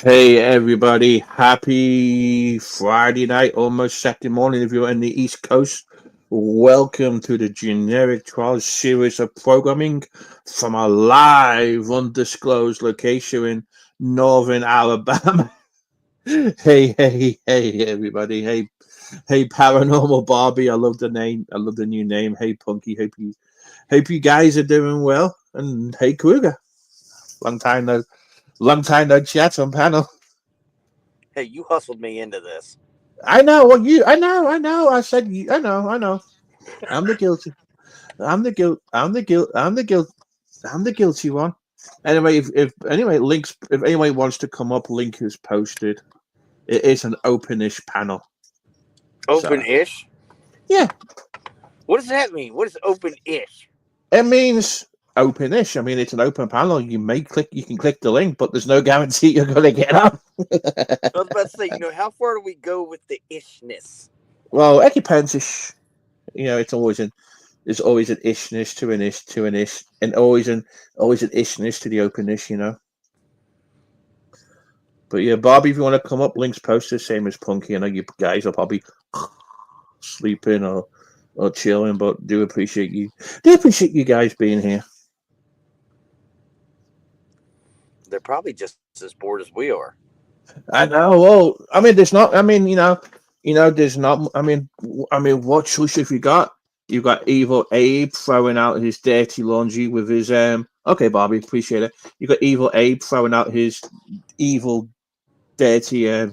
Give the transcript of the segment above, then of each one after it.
Hey everybody, happy Friday night, almost Saturday morning if you're in the East Coast. Welcome to the Generic Trials series of programming from a live, undisclosed location in northern Alabama. Hey everybody. Hey Paranormal Barbie. I love the name. I love the new name. Hey Punky. Hope you guys are doing well. And hey Kruger. Long time no long time no chat on panel. Hey, you hustled me into this. I know what you. I know. I said you. I know. I'm the guilty. I'm the guilt. I'm the guilt. I'm the guilt. I'm the guilty one. Anyway, if anyway links, if anyone wants to come up, link is posted. It is an openish panel. So Open-ish? yeah, What does that mean? What is open-ish? it means openish. I mean, it's an open panel. You can click the link, but there's no guarantee you're gonna get up. I was about to say, how far do we go with the ishness? Well, it depends. It's always an ishness to an ish, and always an ishness to the openness. But yeah, Bobby, if you want to come up, links posted, same as Punky. I know you guys are probably sleeping or chilling, but do appreciate you. Do appreciate you guys being here. They're probably just as bored as we are. I know. Well, I mean, there's not. I mean, there's not. I mean, what choice have you got? You got evil Abe throwing out his dirty laundry with his. Okay, Bobby, appreciate it. You got evil Abe throwing out his evil, dirty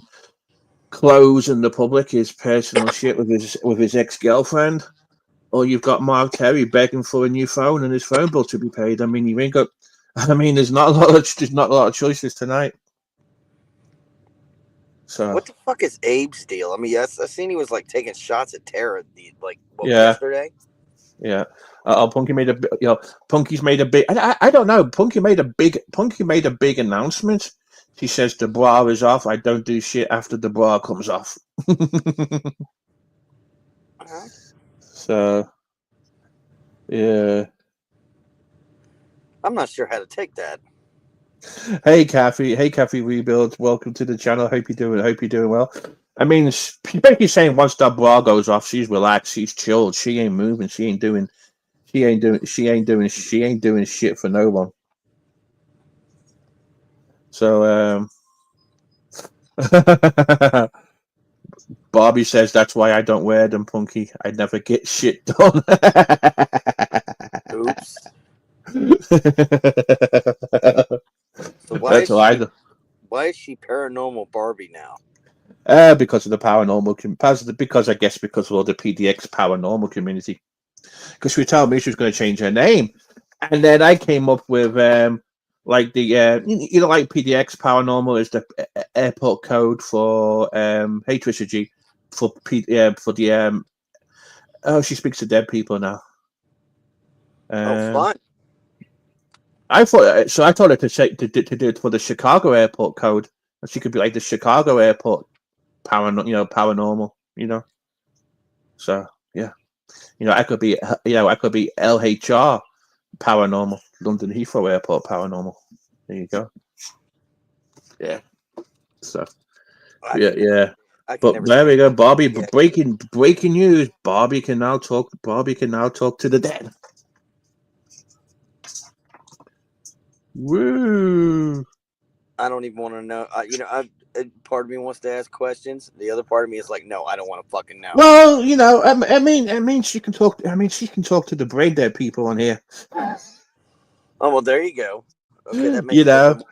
clothes in the public, his personal shit with his ex girlfriend. Or you've got Mark Terry begging for a new phone and his phone bill to be paid. I mean, you ain't got. I mean, there's not a lot of choices tonight. So What the fuck is Abe's deal? I mean, yes, I seen he was like taking shots at Tara, yeah, yesterday? yeah. Punky made Punky's made a big. I don't know. Punky made a big announcement. She says the bra is off. I don't do shit after the bra comes off. Uh-huh. So yeah. I'm not sure how to take that. Hey Kathy. Hey Kathy Rebuild. Welcome to the channel. Hope you're doing well. I mean, she's basically saying once that bra goes off, she's relaxed, she's chilled, she ain't moving, she ain't doing shit for no one. So Bobby says that's why I don't wear them, Punky. I never get shit done. Oops. So why That's is why. she paranormal Barbie now? Because of the because I guess because of all the PDX paranormal community. Because she told me she was going to change her name, and then I came up with like the like PDX paranormal is the airport code for hey Trisha G for the oh, she speaks to dead people now. Oh, Um, fun. I told her to say to do it for the Chicago airport code, and she could be like the Chicago airport paranormal. So yeah, I could be LHR paranormal, London Heathrow Airport paranormal. There you go. Yeah. So I yeah, can never, yeah. I can But never there we stand go, Bobby. PDX. Breaking news. Bobby can now talk. Bobby can now talk to the dead. Woo! I don't even want to know. Part of me wants to ask questions. The other part of me is like, no, I don't want to fucking know. Well, I mean, she can talk. I mean, she can talk to the brain dead people on here. Oh well, there you go. Okay, that makes a You little bit know, more.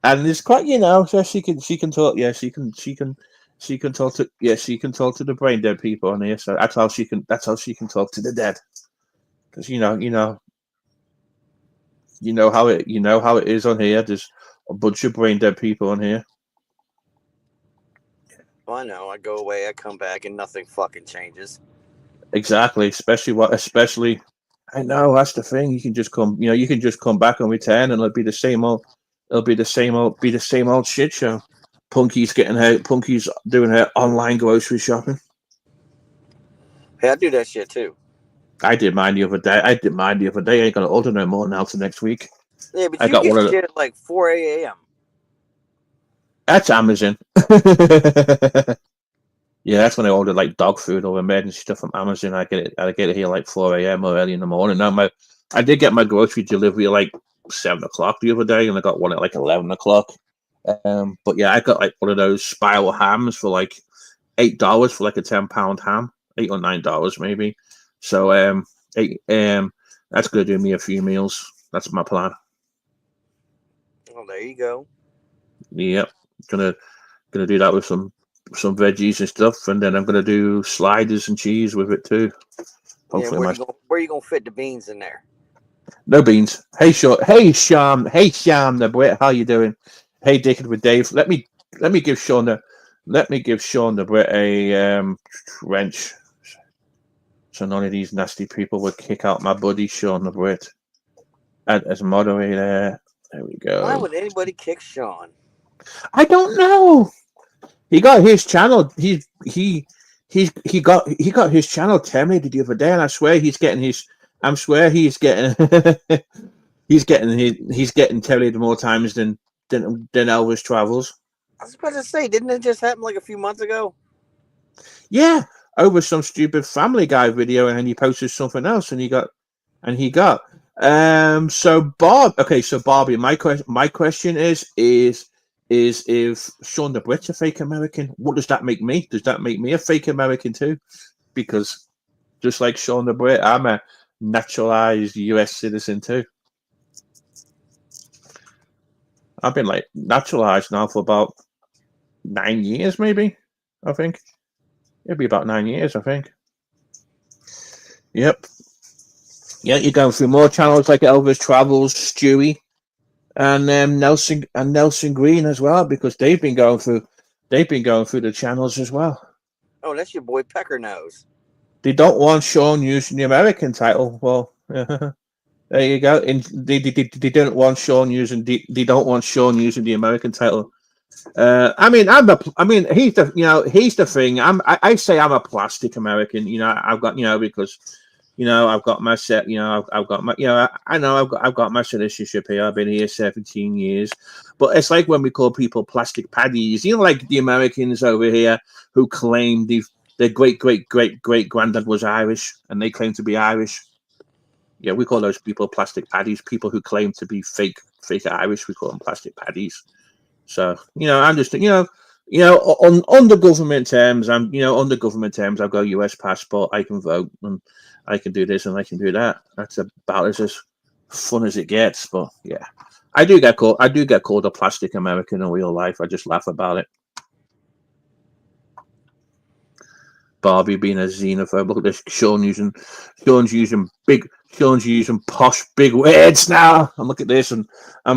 and it's quite, so she can talk. Yeah, she can talk to, she can talk to the brain dead people on here. So that's how she can talk to the dead. Because you know how it is on here. There's a bunch of brain dead people on here. Well, I know. I go away, I come back, and nothing fucking changes. Exactly. Especially. I know that's the thing. You can just come. You can just come back and return, and it'll be the same old. It'll be the same old shit show. Punky's doing her online grocery shopping. Hey, I do that shit too. I did mine the other day. I ain't gonna order no more now till next week. Yeah, but I you got get one of the. shit at like 4 a.m. That's Amazon. Yeah, that's when I ordered like dog food or emergency stuff from Amazon. I get it here like 4 a.m. or early in the morning. Now I did get my grocery delivery at like 7 o'clock the other day, and I got one at like 11 o'clock. But yeah, I got like one of those spiral hams for like $8 for like a 10-pound ham, $8 or $9 maybe. So that's gonna do me a few meals. That's my plan. Well, there you go. Yep, gonna do that with some veggies and stuff, and then I'm gonna do sliders and cheese with it too. Yeah, Hopefully, where you gonna fit the beans in there? no beans. Hey, Sham, the Brit, how you doing? Hey, Dickard with Dave. Let me give Sean the Brit a wrench, so none of these nasty people would kick out my buddy Sean the Brit. Add as moderator. There we go. Why would anybody kick Sean? I don't know. He got his channel. He got his channel terminated the other day, and I swear he's getting his. I swear he's getting he's getting terminated more times than Elvis Travels. I was about to say, didn't it just happen like a few months ago? Yeah, over some stupid Family Guy video, and then he posted something else, and he got. So Bob. Okay, so Barbie. My question is if Sean the Brit's a fake American, what does that make me? Does that make me a fake American too? Because just like Sean the Brit, I'm a naturalized US citizen too. I've been like naturalized now for about 9 years, maybe. I think it'll be about 9 years. I think. Yep. Yeah, you're going through more channels like Elvis Travels, Stewie, and Nelson Green as well, because they've been going through the channels as well. Oh, that's your boy Pecker Nose. They don't want Sean using the American title. Well, there you go. They don't want Sean using they don't want Sean using the American title. He's the thing. I say I'm a plastic American. I've got because. I've got my set. I've got my. I know I've got my citizenship here. I've been here 17 years, but it's like when we call people plastic paddies. Like the Americans over here who claim their great granddad was Irish and they claim to be Irish. Yeah, we call those people plastic paddies. People who claim to be fake Irish, we call them plastic paddies. So I'm just on the government terms. On the government terms, I've got a US passport. I can vote and I can do this and I can do that. That's about as fun as it gets. But yeah, I do get called a plastic American in real life. I just laugh about it. Barbie being a xenophobe. Look at this. Sean's using posh big words now. And look at this, and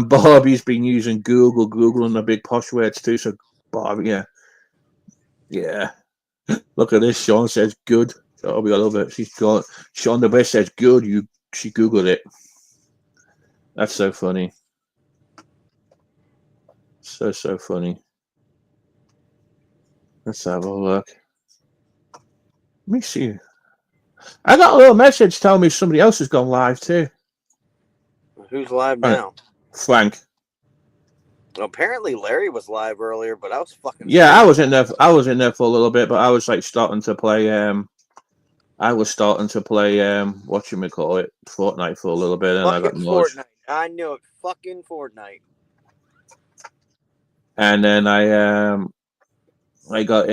Barbie's been using Google and the big posh words too. So Barbie, yeah. Look at this. Sean says good. Oh, we got a little bit. Sean the Best says good. She Googled it. That's so funny. So funny. Let's have a look. Let me see. I got a little message telling me somebody else has gone live too. Who's live now? Frank. Apparently Larry was live earlier, but I was fucking. Yeah, I was in there. I was in there for a little bit, but I was like starting to play. Whatchamacallit, Fortnite for a little bit, and fucking I got noise. Fortnite. I knew it. Fucking Fortnite. And then I got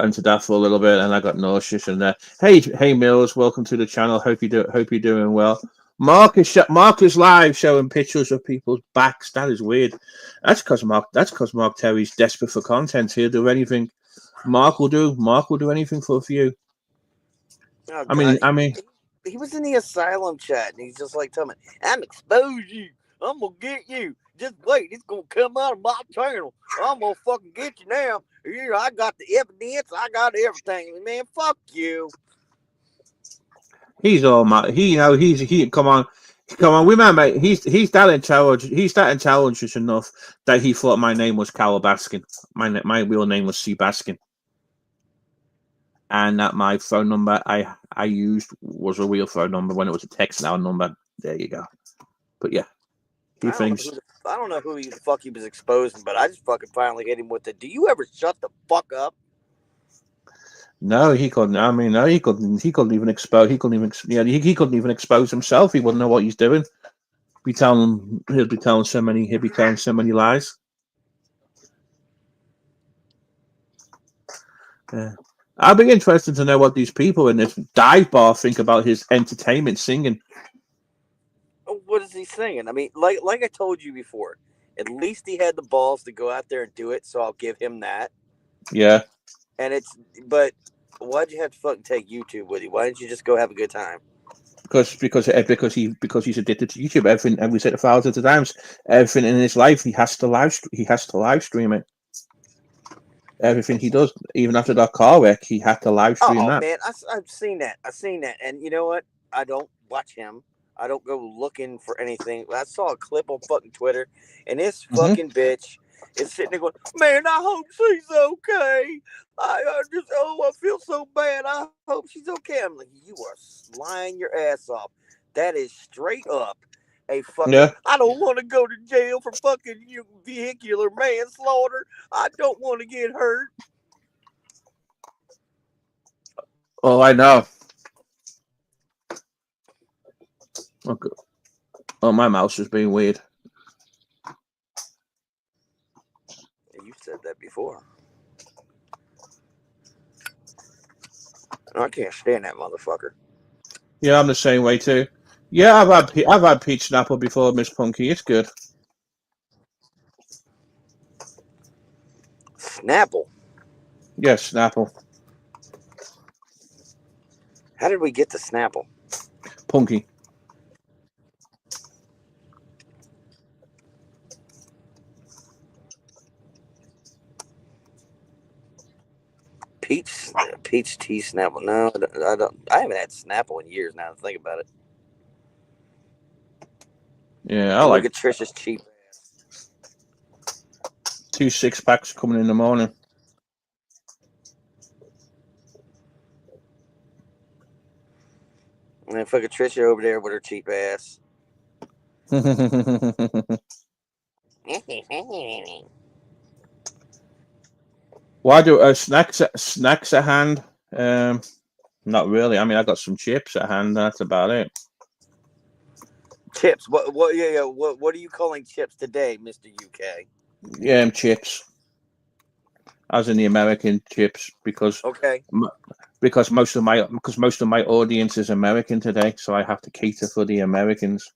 into that for a little bit, and I got nauseous. And hey Mills, welcome to the channel. Hope you're doing well. Mark is live showing pictures of people's backs. That is weird. That's because Mark Terry's desperate for content. He'll do anything. Mark will do anything for a few. Oh, I mean, he was in the asylum chat, and he's just like, "Tell me, I'm expose you. I'm gonna get you. Just wait, it's gonna come out of my channel. I'm gonna fucking get you now. Here, I got the evidence. I got everything. Man, fuck you." He's all my. He. Come on. Remember, he's that intelligent. He's that intelligent enough that he thought my name was Carol Baskin. My real name was C. Baskin, and that my phone number I used was a real phone number when it was a text now number. There you go. But yeah. He thinks. I don't know who the fuck he was exposing, but I just fucking finally hit him with the. Do you ever shut the fuck up? No, he couldn't. I mean, no, he couldn't. He couldn't even expose. He couldn't even. Yeah, he couldn't even expose himself. He wouldn't know what he's doing. He'll be telling so many. He'll be telling so many lies. Yeah. I'd be interested to know what these people in this dive bar think about his entertainment singing. What is he singing? I mean, like I told you before, at least he had the balls to go out there and do it. So I'll give him that. Yeah. But why'd you have to fucking take YouTube with you? Why didn't you just go have a good time? Because he's addicted to YouTube. Everything, and we said it thousands of times. Everything in his life, he has to live stream it. Everything he does, even after that car wreck, he had to live stream that. Oh man, I've seen that. And you know what? I don't watch him. I don't go looking for anything. I saw a clip on fucking Twitter, and this fucking bitch is sitting there going, "Man, I hope she's okay. I feel so bad. I hope she's okay." I'm like, you are lying your ass off. That is straight up a fucking. Yeah. I don't want to go to jail for fucking vehicular manslaughter. I don't want to get hurt. Oh, I know. Okay. Oh, my mouse is being weird. You've said that before. I can't stand that motherfucker. Yeah, I'm the same way too. Yeah, I've had peach snapple before, Miss Punky. It's good. Snapple. Yes, Snapple. How did we get to Snapple? Punky. Peach tea Snapple. No, I don't. I haven't had Snapple in years now. To think about it. Yeah, I Look like at Trish's cheap ass. 2 6-packs coming in the morning. And then fucking Trisha over there with her cheap ass. Why do snacks at hand? Not really. I mean, I got some chips at hand. That's about it. Chips. What? Yeah. What are you calling chips today, Mr. UK? Yeah, chips. As in the American chips, because Okay. Because most of my audience is American today, so I have to cater for the Americans.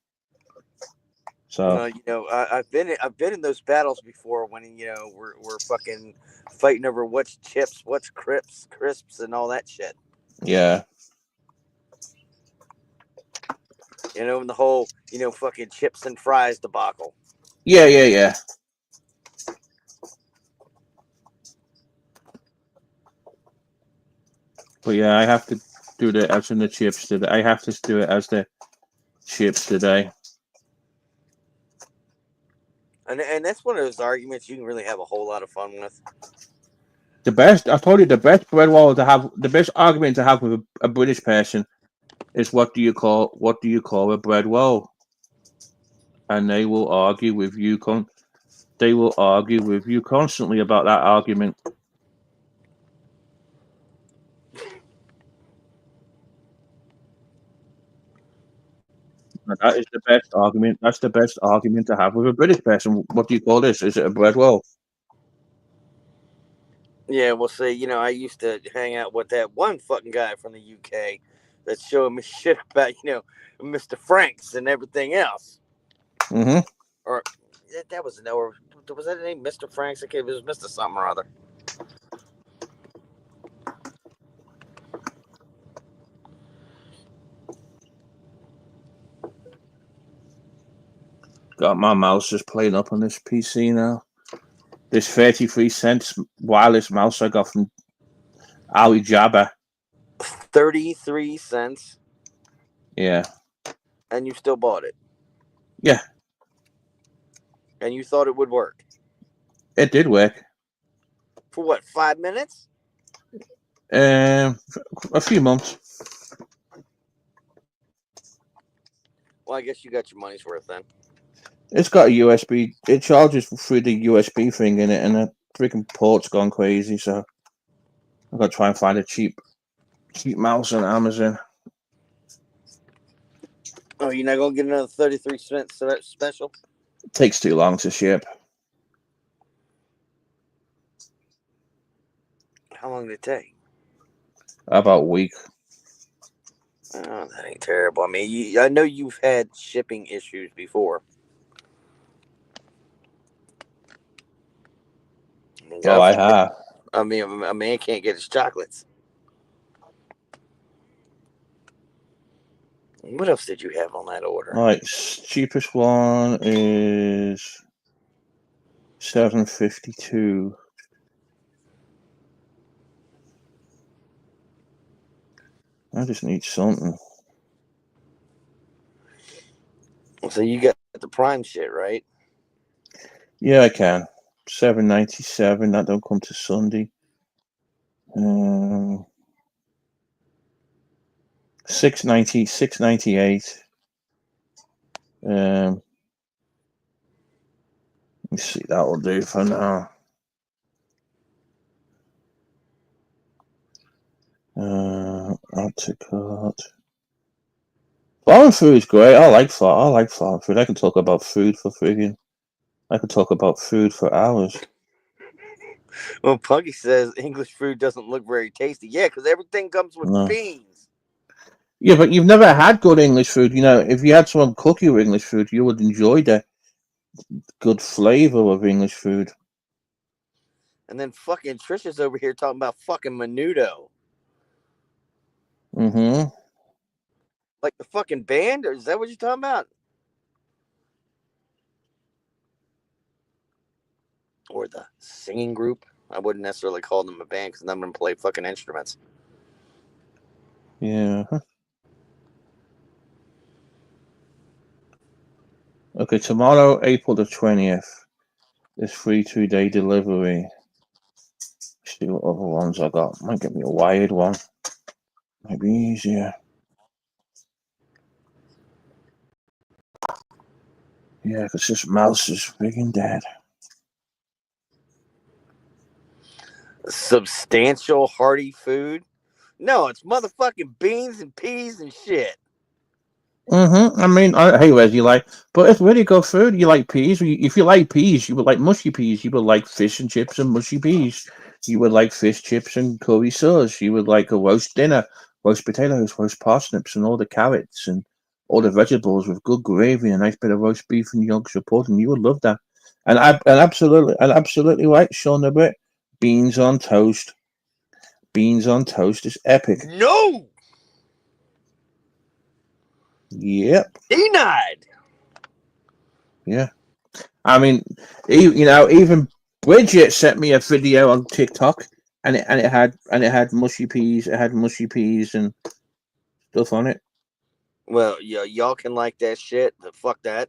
So I've been in those battles before when we're fucking fighting over what's chips, what's crisps, and all that shit. Yeah. And the whole fucking chips and fries debacle. Yeah. But yeah, I have to do it as in the chips today. I have to do it as the chips today. And that's one of those arguments you can really have a whole lot of fun with. I told you, the best the best argument to have with a British person is what do you call a bread roll? And they will argue with you constantly about that argument. That is the best argument. That's the best argument to have with a British person. What do you call this? Is it a bread roll? Yeah, well, see, I used to hang out with that one fucking guy from the UK that's showing me shit about, Mr. Franks and everything else. Mm-hmm. Or that was that the name, Mr. Franks? Okay, it was Mr. something or other. Got my mouse just playing up on this PC now. This 33-cent wireless mouse I got from Alibaba. 33 cents. Yeah. And you still bought it? Yeah. And you thought it would work? It did work. For what, 5 minutes? A few months. Well, I guess you got your money's worth then. It's got a USB. It charges through the USB thing in it, and the freaking port's gone crazy. So I've got to try and find a cheap mouse on Amazon. Oh, you're not gonna get another 33-cent special? It takes too long to ship. How long did it take? About a week. Oh, that ain't terrible. I mean, I know you've had shipping issues before. Oh, I have. I mean, a man can't get his chocolates. What else did you have on that order? All right, cheapest one is $7.52. I just need something. So you got the Prime shit, right? Yeah, I can. $7.97. That don't come to Sunday. $6.98. Let me see. That will do for now. Add to cart. Foreign food is great. I like foreign food. I can talk about food for friggin'. I could talk about food for hours. Well, Punky says English food doesn't look very tasty. Yeah, because everything comes with beans. Yeah, but you've never had good English food. You know, if you had someone cook you English food, you would enjoy the good flavor of English food. And then fucking Trisha's over here talking about fucking menudo. Mm-hmm. Like the fucking band? Or is that what you're talking about? Or the singing group? I wouldn't necessarily call them a band because none of them play fucking instruments. Yeah. Okay, tomorrow, April the 20th, is free 2-day delivery. Let's see what other ones I got. Might get me a wired one. Might be easier. Yeah, because this mouse is friggin' dead. Substantial hearty food? No, it's motherfucking beans and peas and shit. Mm-hmm. I mean, hey, Wes, but it's really good food. You like peas. If you like peas, you would like mushy peas. You would like fish and chips and mushy peas. You would like fish chips and curry sauce. You would like a roast dinner, roast potatoes, roast parsnips, and all the carrots and all the vegetables with good gravy, and a nice bit of roast beef and Yorkshire pudding. You would love that. And absolutely right, Sean the Brit. Beans on toast. Beans on toast is epic. No. Yep. Denied. Yeah. I mean, even Bridget sent me a video on TikTok, and it had mushy peas. It had mushy peas and stuff on it. Well, yeah, y'all can like that shit, but fuck that.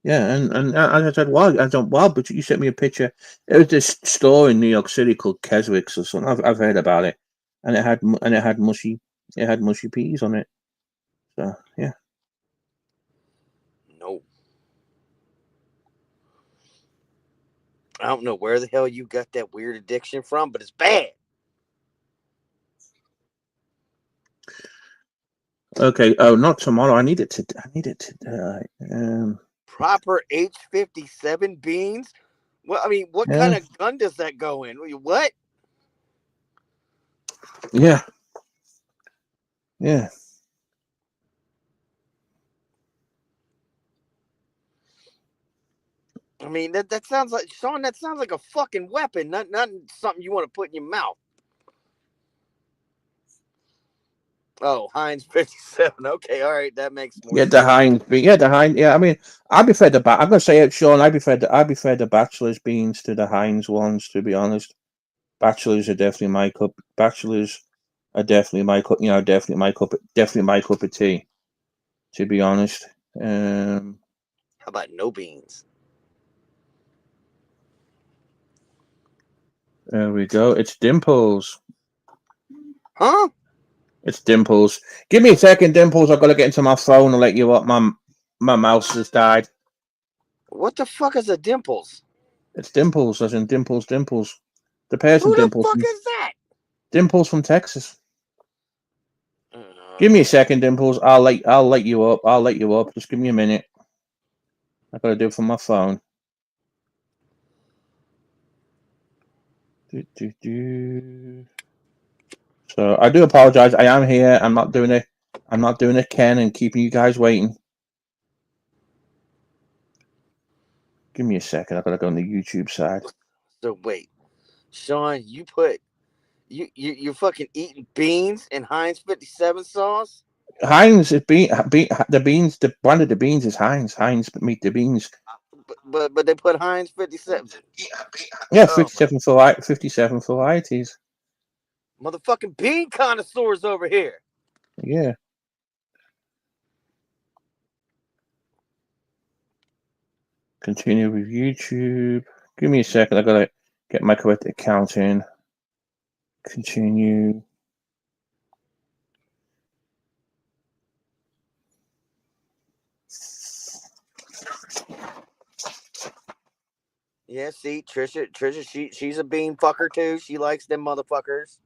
Yeah, and I said, wow, but you sent me a picture. It was this store in New York City called Keswick's or something. I've heard about it, and it had mushy peas on it. So yeah. No. I don't know where the hell you got that weird addiction from, but it's bad. Okay. Oh, not tomorrow. I need it today. Proper H57 beans? Well, I mean, what kind of gun does that go in? What? Yeah. Yeah. I mean, that sounds like, Sean, that sounds like a fucking weapon, not something you want to put in your mouth. Oh, Heinz 57. Okay, all right, that makes more sense. The Heinz. Yeah, I mean, I'd be fed I'm gonna say it, Sean. I'd be fed the Bachelor's beans to the Heinz ones. To be honest, Bachelors are definitely my cup. Bachelors are definitely my cup. Definitely my cup of tea. To be honest. How about no beans? There we go. It's Dimples. Huh? It's Dimples. Give me a second, Dimples. I've got to get into my phone and let you up, Mum. My mouse has died. What the fuck is a Dimples? It's Dimples, as in Dimples. The person Who the Dimples. fuck is that? Dimples from Texas. Uh, Give me a second, Dimples. I'll let you up. I'll let you up. Just give me a minute. I gotta do it from my phone. So I do apologize. I am here. I'm not doing it. I'm not doing a Ken and keeping you guys waiting. Give me a second. I gotta go on the YouTube side. So wait, Sean, you're fucking eating beans and Heinz 57 sauce? Heinz is the beans. The brand of the beans is Heinz. Heinz meet the beans. But they put Heinz 57. Yeah, Oh, 57 varieties. motherfucking bean connoisseurs over here. Yeah. Continue with YouTube. Give me a second. I gotta get my correct account in. Continue. Yeah, see, Trisha, she's a bean fucker too. She likes them motherfuckers.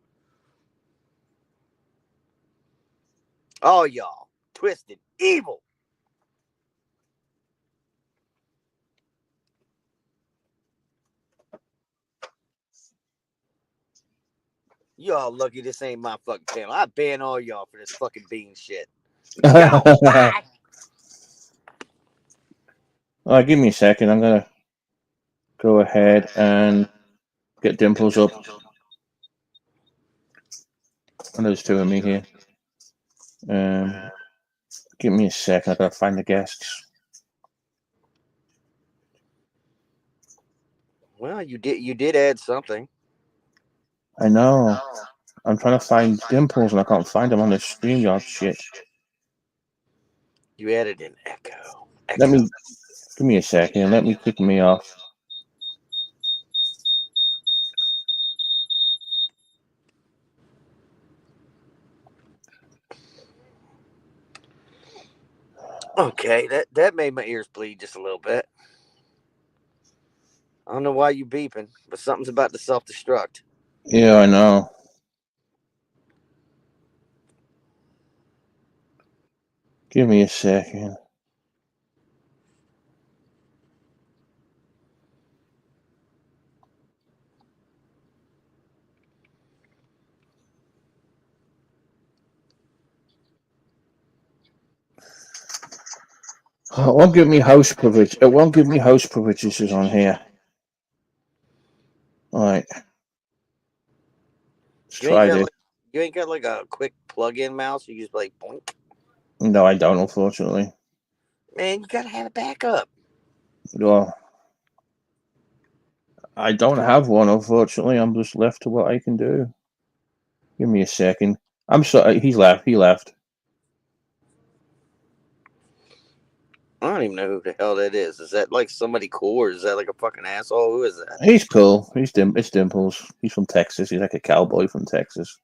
Oh, y'all, twisted, evil. Y'all lucky this ain't my fucking channel. I ban all y'all for this fucking bean shit. Yo, bye. All right, give me a second. I'm gonna go ahead and get Dimples up. And there's two of me here. Give me a second. I gotta find the guests. Well, you did add something. I know. I'm trying to find Dimples and I can't find them on the StreamYard shit. You added an echo. Let me give me a second. Let me kick me off. Okay, that made my ears bleed just a little bit. I don't know why you beeping, but something's about to self-destruct. Yeah, I know. Give me a second. Oh, it won't give me host privilege. It won't give me host privileges on here. All right. Let's try this. You ain't got like a quick plug-in mouse. You just like boink. No, I don't, unfortunately. Man, you gotta have a backup. Well, I don't have one, unfortunately. I'm just left to what I can do. Give me a second. I'm sorry. He left. He left. I don't even know who the hell that is. Is that like somebody cool, or is that like a fucking asshole? Who is that? He's cool. It's Dimples. He's from Texas. He's like a cowboy from Texas.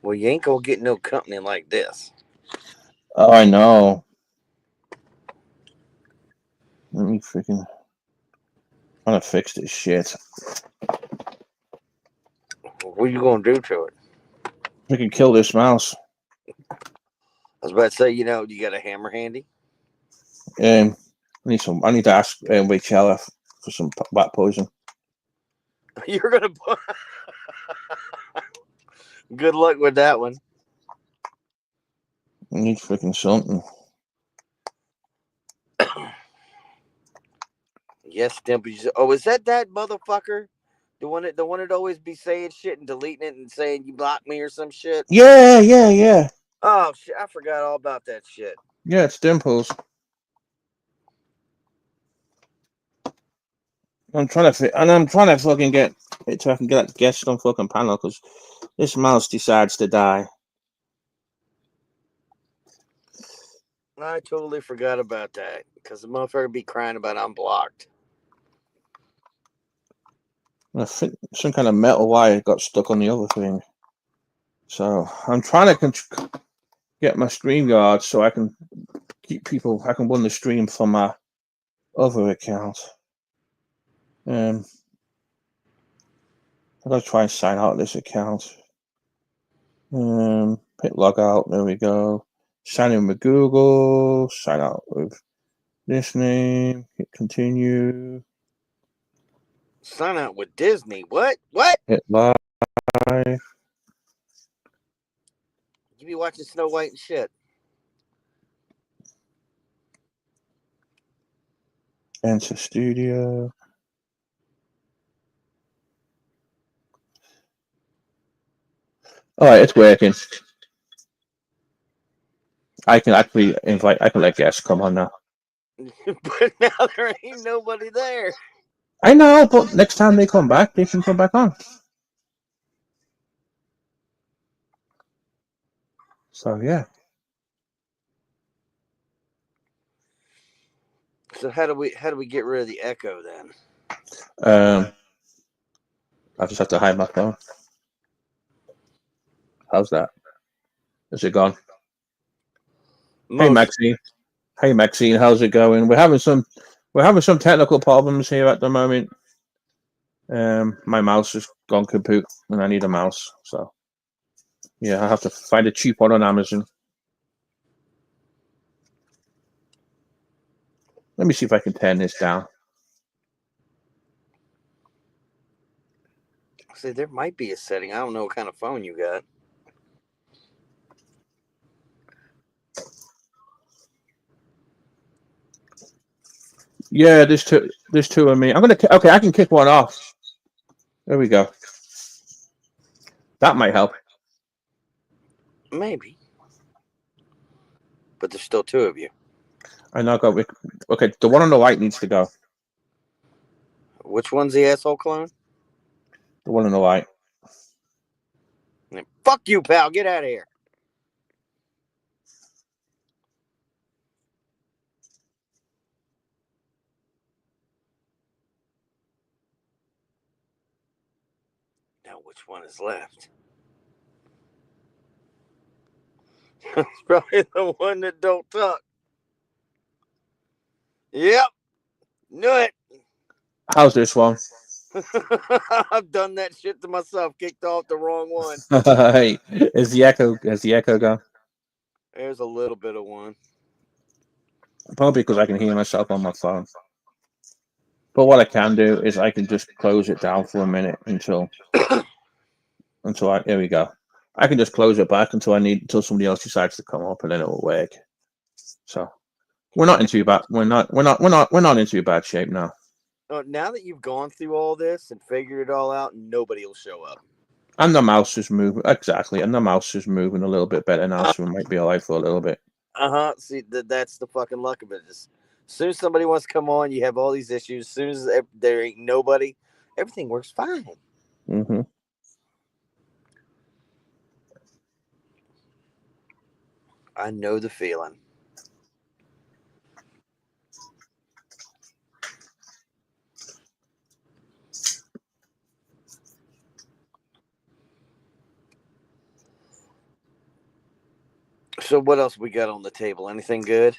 Well, you ain't gonna get no company like this. Oh, I know. Let me freaking. I'm gonna fix this shit. What are you gonna do to it? We can kill this mouse. I was about to say, you got a hammer handy. I need to ask Rachel for some bat poison. You're gonna. Good luck with that one. I need freaking something. Yes, Dimple. Oh, is that motherfucker? The one that always be saying shit and deleting it and saying you blocked me or some shit. Yeah. Oh shit! I forgot all about that shit. Yeah, it's Dimples. I'm trying to fucking get it so I can get that guest on fucking panel because this mouse decides to die. I totally forgot about that because the motherfucker be crying about I'm blocked. I think some kind of metal wire got stuck on the other thing. So I'm trying to get my StreamYard so I can keep people. I can run the stream from my other account. I gotta try and sign out of this account. Hit log out. There we go. Sign in with Google. Sign out with this name. Hit continue. Sign out with Disney. What? What? Hit live. You be watching Snow White and shit. Enter studio. All right, it's working. I can actually invite. I can let guests come on now. But now there ain't nobody there. I know, but next time they come back, they can come back on. So yeah. So how do we get rid of the echo then? I just have to hide my phone. How's that? Is it gone? Hey Maxine. Hey Maxine, how's it going? We're having some technical problems here at the moment. My mouse has gone kaput and I need a mouse. So yeah, I have to find a cheap one on Amazon. Let me see if I can turn this down. See, there might be a setting. I don't know what kind of phone you got. Yeah, there's two of me. Okay, I can kick one off. There we go. That might help. Maybe. But there's still two of you. I now got. Okay, the one on the right needs to go. Which one's the asshole clone? The one on the right. Fuck you, pal. Get out of here. Now, which one is left? It's probably the one that don't talk. Yep. Knew it. How's this one? I've done that shit to myself. Kicked off the wrong one. Hey, has the echo gone? There's a little bit of one. Probably because I can hear myself on my phone. But what I can do is I can just close it down for a minute until here we go. I can just close it back until somebody else decides to come up, and then it will work. So we're not in too bad. We're not in too bad shape now. Now that you've gone through all this and figured it all out, nobody will show up. And the mouse is moving exactly, and the mouse is moving a little bit better now, so we might be alright for a little bit. See, that's the fucking luck of it. As soon as somebody wants to come on, you have all these issues. As soon as there ain't nobody, everything works fine. Mm-hmm. I know the feeling. So what else we got on the table? Anything good?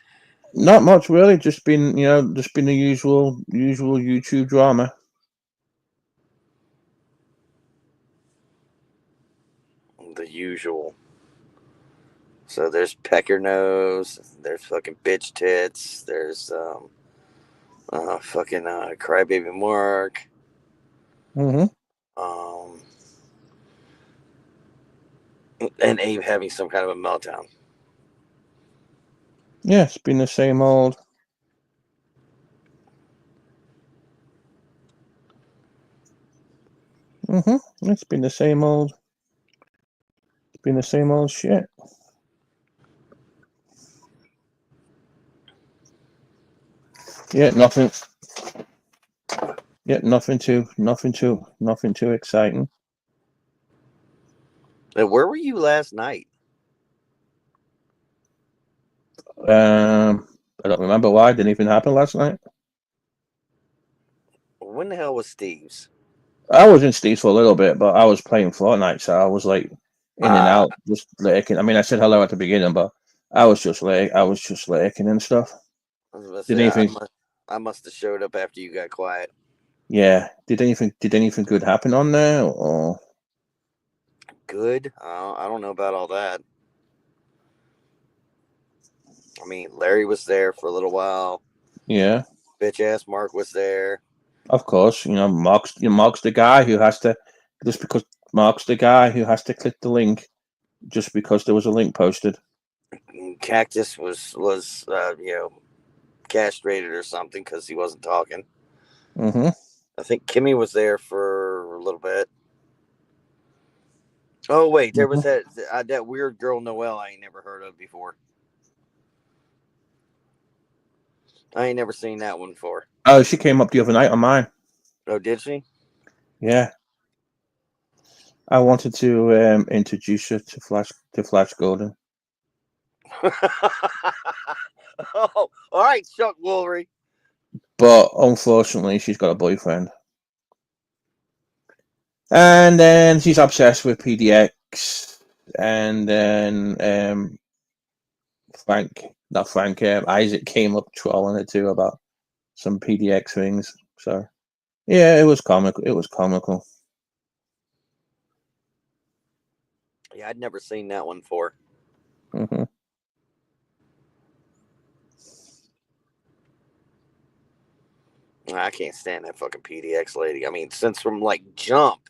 Not much really. Just been the usual YouTube drama. The usual. So there's pecker nose. There's fucking bitch tits. There's fucking crybaby Mark. Mm-hmm. And Abe having some kind of a meltdown. Yeah, it's been the same old. Mm-hmm. It's been the same old. It's been the same old shit. Yeah, nothing. Yeah, nothing too exciting. Where were you last night? I don't remember why. Didn't even happen last night. When the hell was Steve's? I was in Steve's for a little bit, but I was playing Fortnite, so I was like in and Uh, out, just lurking. I mean, I said hello at the beginning, but I was just lurking and stuff. I was about to Did say anything? I must have showed up after you got quiet. Yeah. Did anything good happen on there? Or Good. I don't know about all that. I mean, Larry was there for a little while. yeah, Bitch ass Mark was there. of course. Mark's the guy who has to just because Mark's the guy who has to click the link just because there was a link posted. Cactus was castrated or something because he wasn't talking. Mm-hmm. I think Kimmy was there for a little bit. Oh wait, there was Mm-hmm. that weird girl Noelle I ain't never heard of before. I ain't never seen that one before. Oh, she came up the other night on mine. Oh, did she? Yeah, I wanted to introduce her to Flash Gordon, Oh, all right, Chuck Woolery. but unfortunately, she's got a boyfriend, and then she's obsessed with PDX, and then not Frank, Isaac came up trolling her too about some PDX things. So yeah, it was comical. It was comical. Yeah, I'd never seen that one before. Hmm. I can't stand that fucking PDX lady. I mean, since from like Jump,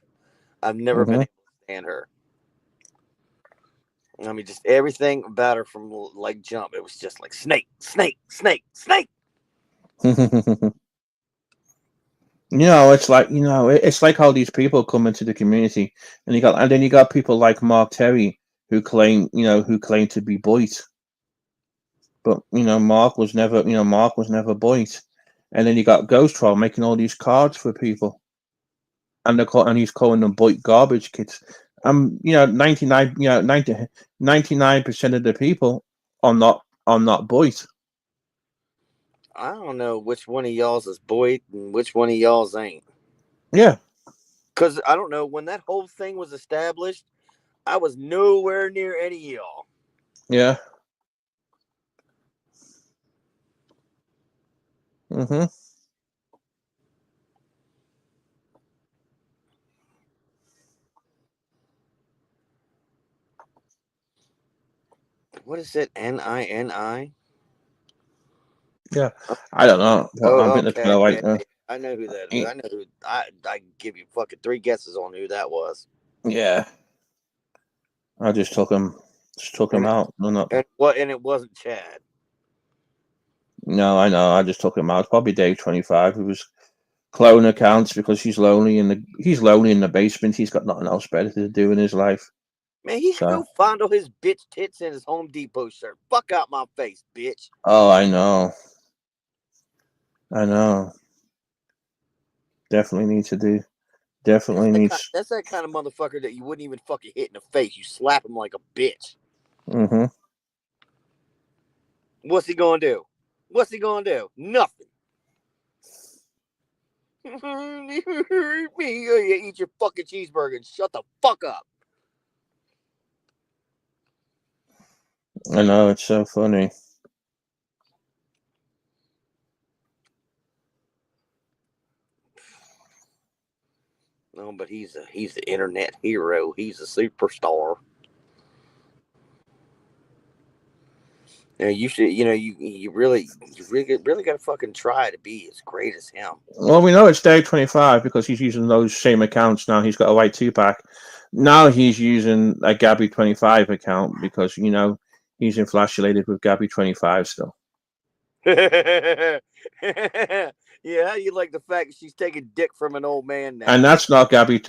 I've never been Hmm. able to stand her. I mean, just everything about her from like Jump, it was just like snake, snake, snake, snake. It's like how these people come into the community, and then you got people like Mark Terry who claim to be Boyd, but Mark was never Boyd, and then you got Ghost Troll making all these cards for people, and he's calling them Boyd garbage kids. 99% of the people are not Boyd. I don't know which one of y'all's is Boyd and which one of y'all's ain't. Yeah, Because I don't know, when that whole thing was established, I was nowhere near any of y'all. yeah. Hmm. What is it? Nini? Yeah, I don't know. But I Oh, think that's kind okay. of Yeah, like I know who that is. I know who. I can give you fucking three guesses on who that was. yeah. I just took him And out. No, not and it wasn't Chad. no. I know. I just took him out. It's probably Dave 25 who was clone accounts because he's lonely in the basement. He's got nothing else better to do in his life. Man, he can So go fondle his bitch tits in his Home Depot shirt. Fuck out my face, bitch. oh, I know. I know. Definitely need to do. Definitely needs. That's that kind of motherfucker that you wouldn't even fucking hit in the face. You slap him like a bitch. Mm-hmm. What's he gonna do? What's he gonna do? Nothing. You eat your fucking cheeseburger and shut the fuck up. I know it's so funny. No, but he's the internet hero. He's a superstar. You should, you really got to fucking try to be as great as him. Well, we know it's Dave 25 because he's using those same accounts now. He's got a white 2-pack. Now he's using a Gabby 25 account because he's infatuated with Gabby 25 still. Yeah, you like the fact that she's taking dick from an old man And now. that's not Gabby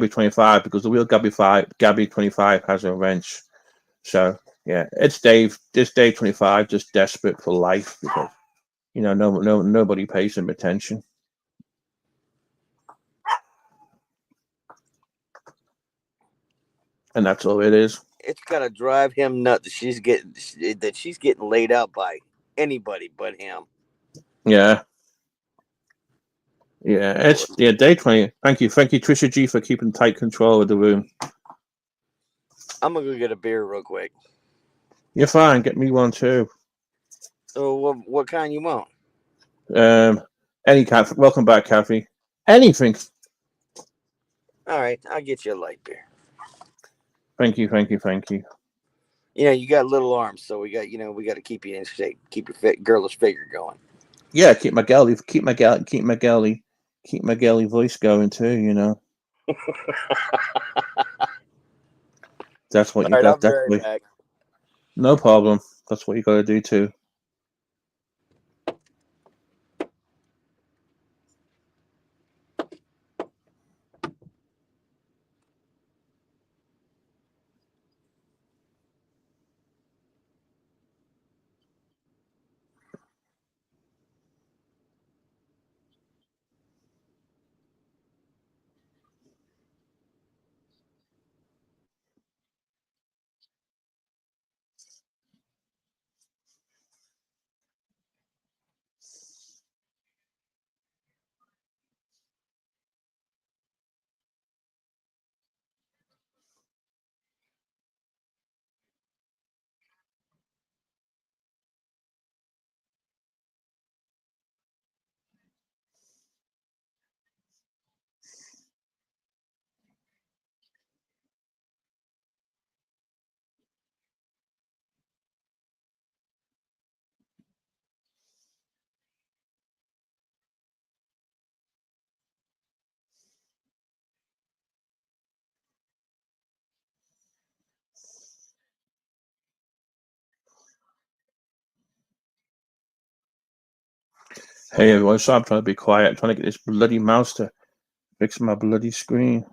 25 because the real Gabby 25 has a wrench. So yeah, it's Dave. This Dave 25 just desperate for life because nobody pays him attention, and that's all it is. It's gotta drive him nuts that she's getting laid out by anybody but him. Yeah, it's day 20. Thank you, Trisha G, for keeping tight control of the room. I'm gonna go get a beer real quick. You're fine. Get me one too. Oh, what kind you want? Any Kathy. Welcome back, Kathy. Anything. All right, I'll get you a light beer. Thank you. You know, you got little arms, so we got to keep you in shape, keep your girlish figure going. Yeah, keep my galley voice going too. You know. That's what All you right, I'll got. be right back. No problem. That's what you got to do too. Hey everyone, so I'm trying to be quiet. I'm trying to get this bloody mouse to fix my bloody screen.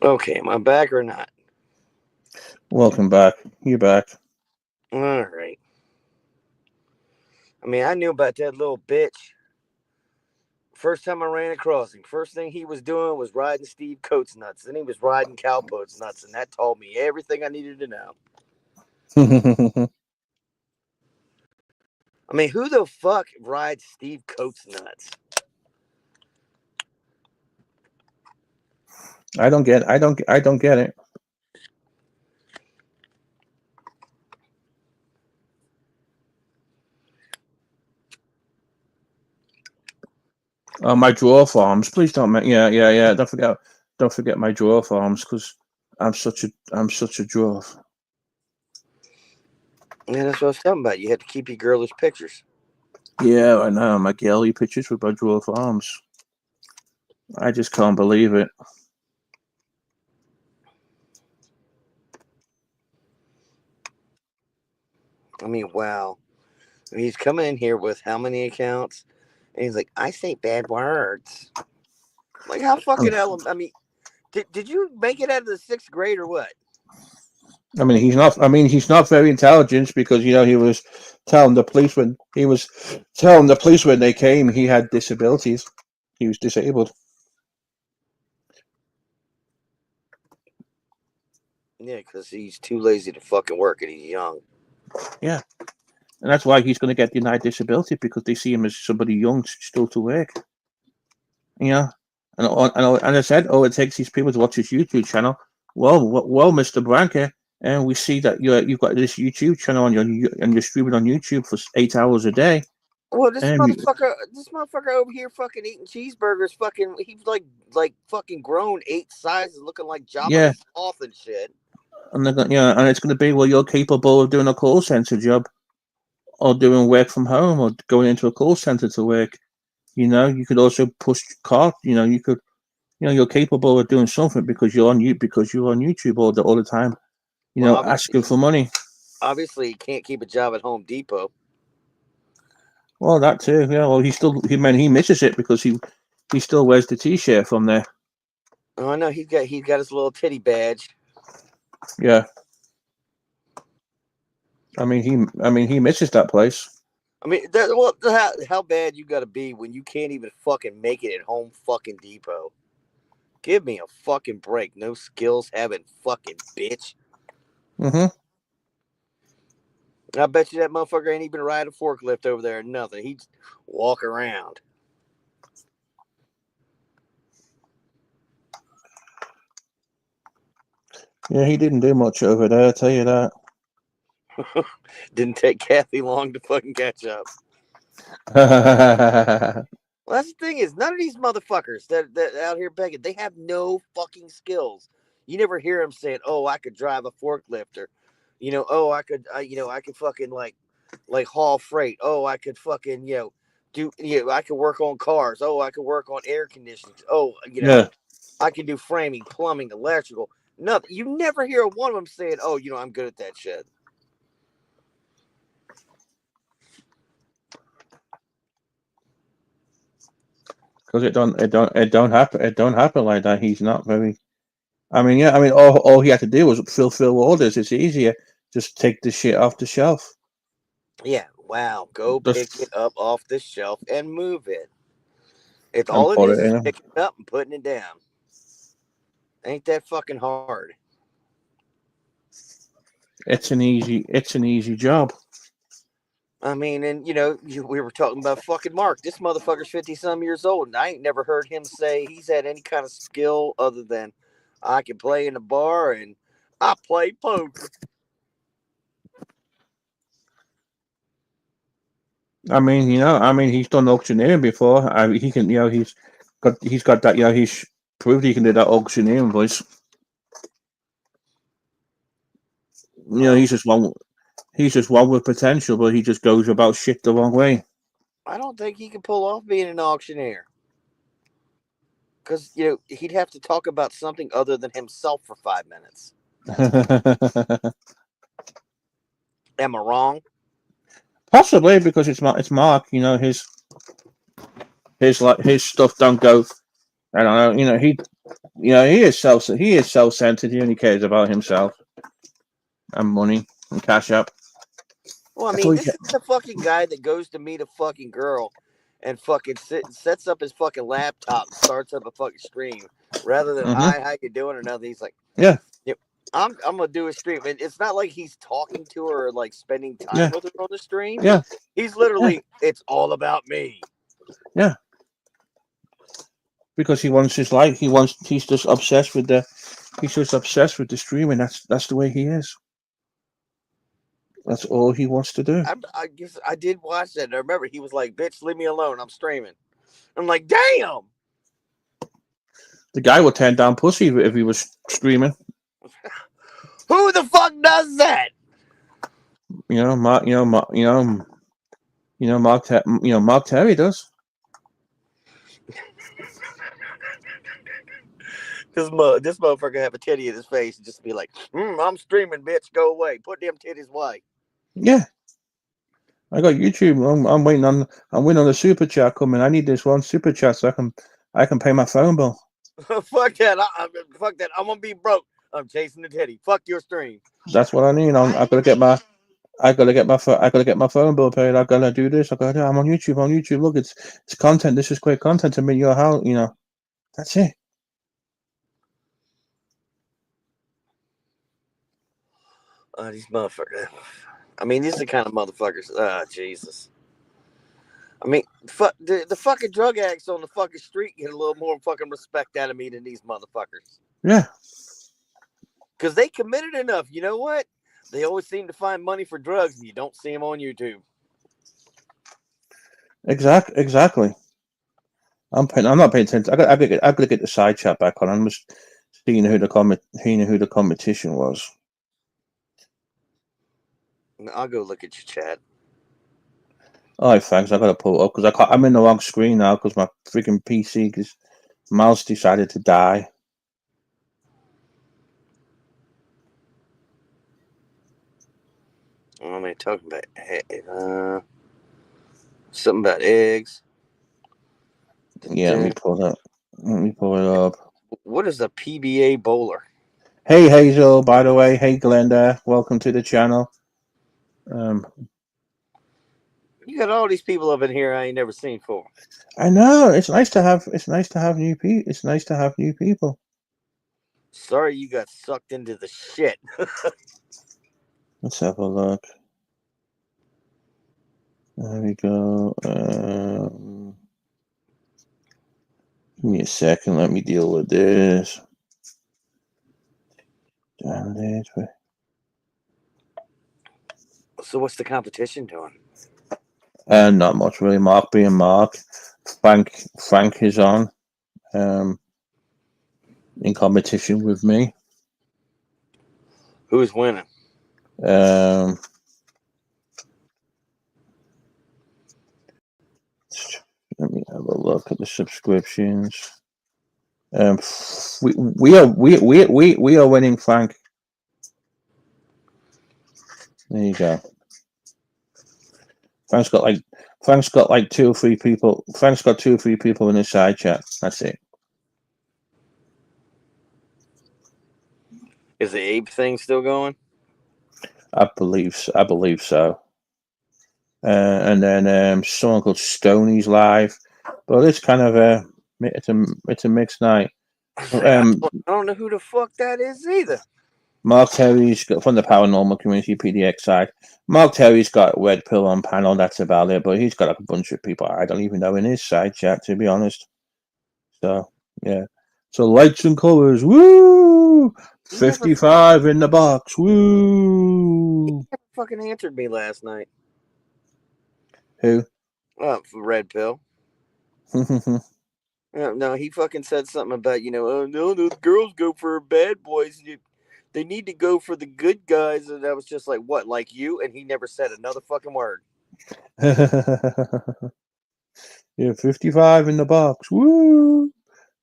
Okay, am I back or not? Welcome back. You're back. All right. I mean, I knew about that little bitch. First time I ran across him, first thing he was doing was riding Steve Coates nuts. Then he was riding Cowboats nuts, and that told me everything I needed to know. I mean, who the fuck rides Steve Coates nuts? I don't get it. My drawer farms. Please don't make. Yeah. Don't forget my drawer farms, because I'm such a dwarf. Yeah, that's what I was talking about. You had to keep your girlish pictures. Yeah, I know. My girly pictures with my drawer farms. I just can't believe it. I mean, wow. He's coming in here with how many accounts? And he's like, I say bad words. Like, how fucking I mean, did you make it out of the 6th grade or what? I mean, he's not. I mean, he's not very intelligent, because he was telling the police when they came he had disabilities. He was disabled. Yeah, because he's too lazy to fucking work and he's young. Yeah, and that's why he's going to get denied disability, because they see him as somebody young still to work. Yeah, and I said, it takes these people to watch his YouTube channel. Well, Mr. Branca, and we see that you've got this YouTube channel and you're streaming on YouTube for 8 hours a day. Well, And this motherfucker over here fucking eating cheeseburgers, fucking, he's like fucking grown 8 sizes, looking like Jabba the yeah, Sloth and shit. and and it's going to be, well, you're capable of doing a call center job, or doing work from home, or going into a call center to work. You could also push cart. You're capable of doing something, because you're on YouTube all the time. Well, Asking for money. obviously, he can't keep a job at Home Depot. Well, that too. Yeah. Well, he misses it, because he still wears the T-shirt from there. Oh no, he's got his little titty badge. Yeah. I mean, he misses that place. I mean, how bad you got to be when you can't even fucking make it at Home fucking Depot? Give me a fucking break. No skills having fucking bitch. Mm-hmm. I bet you that motherfucker ain't even ride a forklift over there or nothing. He just walk around. Yeah, he didn't do much over there, I'll tell you that. Didn't take Kathy long to fucking catch up. Well, that's the thing is, none of these motherfuckers that out here begging, they have no fucking skills. You never hear them saying, "Oh, I could drive a forklift," or, "Oh, I could fucking like haul freight. Oh, I could fucking I could work on cars. Oh, I could work on air conditioning. Oh, Yeah, I can do framing, plumbing, electrical. Nothing. You never hear one of them saying, "Oh, I'm good at that shit." because it don't happen like that. He's not very. I mean, yeah, I mean, all he had to do was fulfill orders. It's easier. Just take the shit off the shelf. Yeah. Wow. Go pick it Just up off the shelf and move it. It's and all it put it is in. picking it up and putting it down. Ain't that fucking hard? It's an easy job. I mean, and we were talking about fucking Mark. This motherfucker's 50 some years old, and I ain't never heard him say he's had any kind of skill other than I can play in a bar and I play poker. I mean, he's done auctioneering before. He can, he's got that, he's proved he can do that auctioneering voice. Well, He's just one with potential, but he just goes about shit the wrong way. I don't think he can pull off being an auctioneer because he'd have to talk about something other than himself for 5 minutes. Am I wrong? Possibly because it's Mark. His stuff don't go. I don't know. He is self centered. He only cares about himself and money and cash up. Well, I That's all mean, he this cares. is the fucking guy that goes to meet a fucking girl and fucking sets up his fucking laptop and starts up a fucking stream rather than Mm-hmm. hi, how you doing or nothing. He's like, Yeah, yep, I'm gonna do a stream, and it's not like he's talking to her or like spending time yeah, with her on the stream. yeah, He's yeah, literally, it's all about me. yeah. Because he wants his life. He's just obsessed with the. He's just obsessed with the streaming. That's the way he is. That's all he wants to do. I guess I did watch that. And I remember he was like, "Bitch, leave me alone. I'm streaming." I'm like, "Damn, The guy would turn down pussy if he was screaming. who the fuck does that?" Mark. Mark Terry does. This motherfucker have a titty in his face and just be like, I'm streaming, bitch. Go away. Put them titties away. Yeah, I got YouTube. I'm waiting on. I'm waiting on the super chat coming. I need this one super chat so I can pay my phone bill. Fuck that. Fuck that. I'm gonna be broke. I'm chasing the titty. Fuck your stream. That's what I need. I gotta get my. I gotta get my phone bill paid. I gotta do this. I gotta. I'm on YouTube. On YouTube. Look, it's content. This is great content to meet your house. That's it. These motherfuckers. I mean, these are the kind of motherfuckers. Jesus. I mean, the fucking drug addicts on the fucking street get a little more fucking respect out of me than these motherfuckers. Yeah. Because they committed enough. You know what? They always seem to find money for drugs, and you don't see them on YouTube. Exactly. I'm not paying attention. I gotta get the side chat back on. I'm just seeing who the competition was. I'll go look at your chat. All right, thanks. I gotta pull it up because I'm in the wrong screen now because my freaking PC, because mouse decided to die. What am I talking about? Something about eggs. Yeah, let me pull it up. Let me pull it up. What is a PBA bowler? Hey Hazel, by the way. Hey Glenda, welcome to the channel. You got all these people up in here I ain't never seen before. I know. It's nice to have. It's nice to have new people. It's nice to have new people. Sorry you got sucked into the shit. Let's have a look. There we go. Give me a second. Let me deal with this. Download. So what's the competition doing? Not much really. Mark being Mark. Frank is on. In competition with me. Who's winning? Let me have a look at the subscriptions. We are winning, Frank. There you go. Frank's got like 2 or 3 people. Frank's got 2 or 3 people in his side chat. That's it. Is the Abe thing still going? I believe so. And then someone called Stoney's live, but it's kind of it's a mixed night. I don't know who the fuck that is either. Mark Terry's got from the paranormal community PDX side. Mark Terry's got Red Pill on panel. That's about it. But he's got like a bunch of people I don't even know in his side chat, to be honest. So yeah. So lights and colors. Woo! 55 in the box. Woo! He never fucking answered me last night. Who? Red Pill. No, he fucking said something about, oh, no, the girls go for bad boys. They need to go for the good guys. And I was just like, what, like you? And he never said another fucking word. Yeah, 55 in the box. Woo!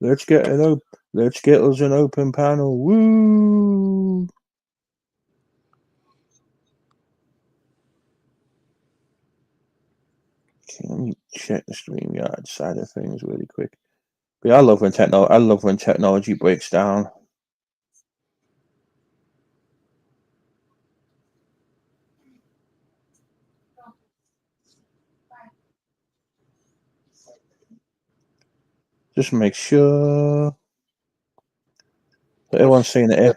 Let's get us an open panel. Woo! Okay, let me check the StreamYard side of things really quick. But I love when technology breaks down. Just make sure. Everyone's saying it.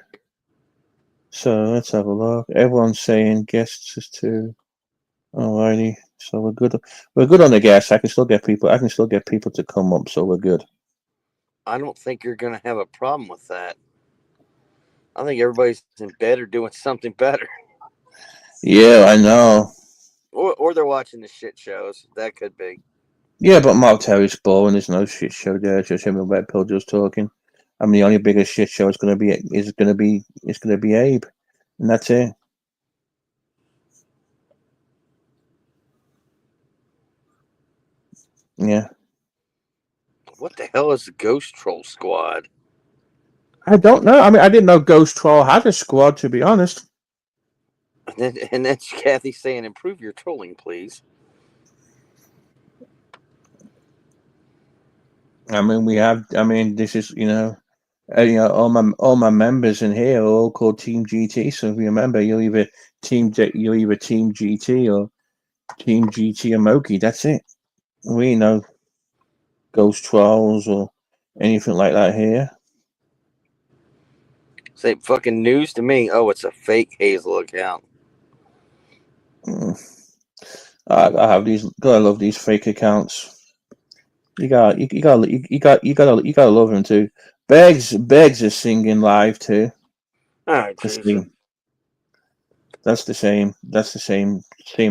So let's have a look. Everyone's saying guests is 2. Alrighty. So we're good. We're good on the guests. I can still get people to come up. So we're good. I don't think you're gonna have a problem with that. I think everybody's in bed or doing something better. Yeah, I know. Or they're watching the shit shows. That could be. Yeah, but Mark Terry's boring. There's no shit show there. It's just him and Red Pill just talking. I mean, the only biggest shit show is gonna be Abe, and that's it. Yeah. What the hell is the Ghost Troll Squad? I don't know. I mean, I didn't know Ghost Troll had a squad, to be honest. And that's Kathy saying, "Improve your trolling, please." I mean, this is all my members in here are all called Team GT. So if you remember, you're either Team GT or Team GT and Moki. That's it. We know Ghost Trolls or anything like that here. Say fucking news to me. Oh, it's a fake Hazel account. I love these fake accounts. You gotta love them too. Begs is singing live too. Oh, Jesus. That's the same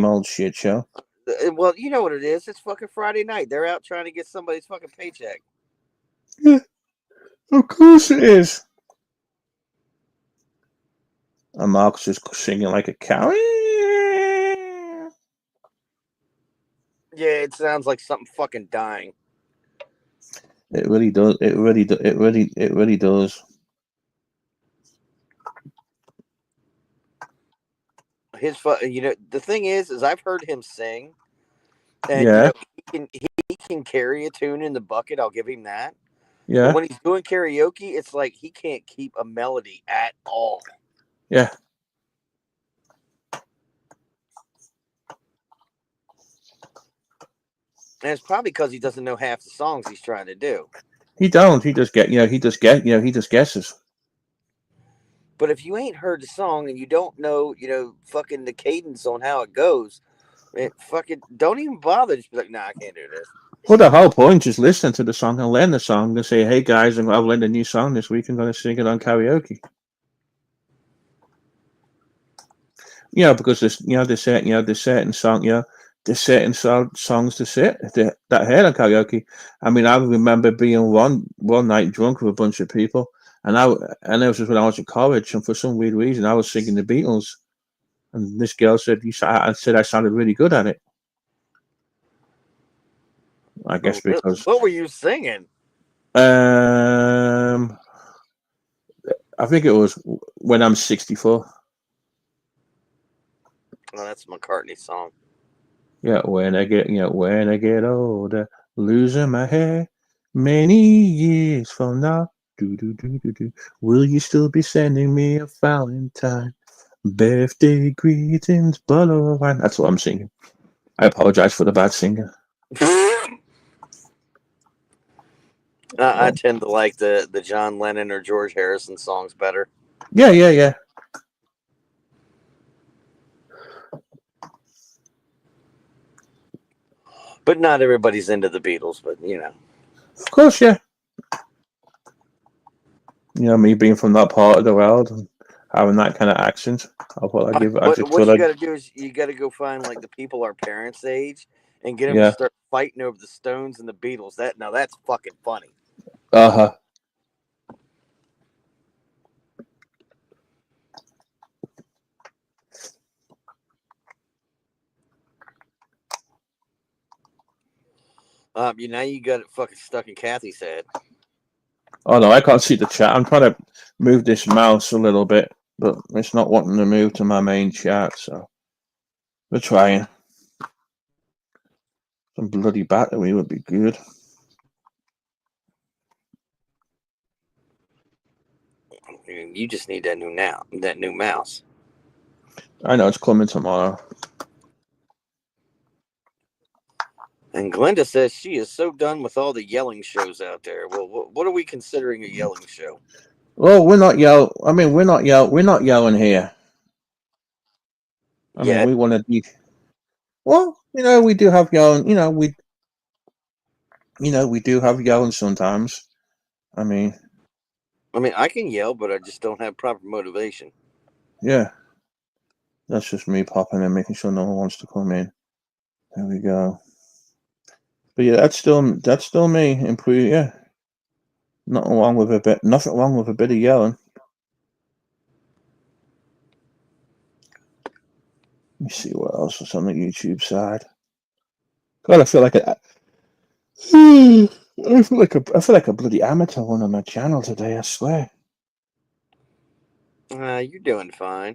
old shit show. Well, you know what it is. It's fucking Friday night. They're out trying to get somebody's fucking paycheck. Yeah, of course it is. And Mark's just singing like a cow. Yeah, it sounds like something fucking dying. It really does. It really does. The thing is I've heard him sing, and Yeah. he can carry a tune in the bucket. I'll give him that. Yeah. But when he's doing karaoke, it's like he can't keep a melody at all. Yeah. And it's probably because he doesn't know half the songs he's trying to do. He don't. He just get. He just guesses. But if you ain't heard the song and you don't know, fucking the cadence on how it goes, fucking don't even bother. Just be like, nah, I can't do this. Well, the whole point is listening to the song and learn the song and say, "Hey guys, I've learned a new song this week. I'm going to sing it on karaoke." Because there's certain songs that heard on karaoke. I mean, I remember being one night drunk with a bunch of people, and it was just when I was in college, and for some weird reason, I was singing the Beatles, and this girl said, I said I sounded really good at it. I guess because What were you singing? I think it was When I'm 64. Oh, that's a McCartney song. Yeah, when I get older, losing my hair, many years from now, will you still be sending me a Valentine? Birthday greetings, bottle of wine. That's what I'm singing. I apologize for the bad singing. I tend to like the John Lennon or George Harrison songs better. Yeah. But not everybody's into the Beatles, but Of course, yeah. Me being from that part of the world and having that kind of accent, I thought I'd give. I just What thought you I'd. got to do is you got to go find like the people our parents' age and get them to Yeah. start fighting over the Stones and the Beatles. That's fucking funny. Uh-huh. Now you got it fucking stuck in Kathy's head. Oh no, I can't see the chat. I'm trying to move this mouse a little bit, but it's not wanting to move to my main chat, so we're trying. Some bloody battery would be good. You just need that new mouse. I know it's coming tomorrow. And Glenda says she is so done with all the yelling shows out there. Well, what are we considering a yelling show? Well, we're not yell. I mean, we're not yell. We're not yelling here. I mean, Yeah, we want to be. Well, we do have yelling. We do have yelling sometimes. I mean, I can yell, but I just don't have proper motivation. yeah. That's just me popping in, making sure no one wants to come in. There we go. But yeah, that's still me. Improve. Yeah. Nothing wrong with a bit. Nothing wrong with a bit of yelling. Let me see what else was on the YouTube side. God, I feel like I feel like a bloody amateur one on my channel today. I swear. You're doing fine.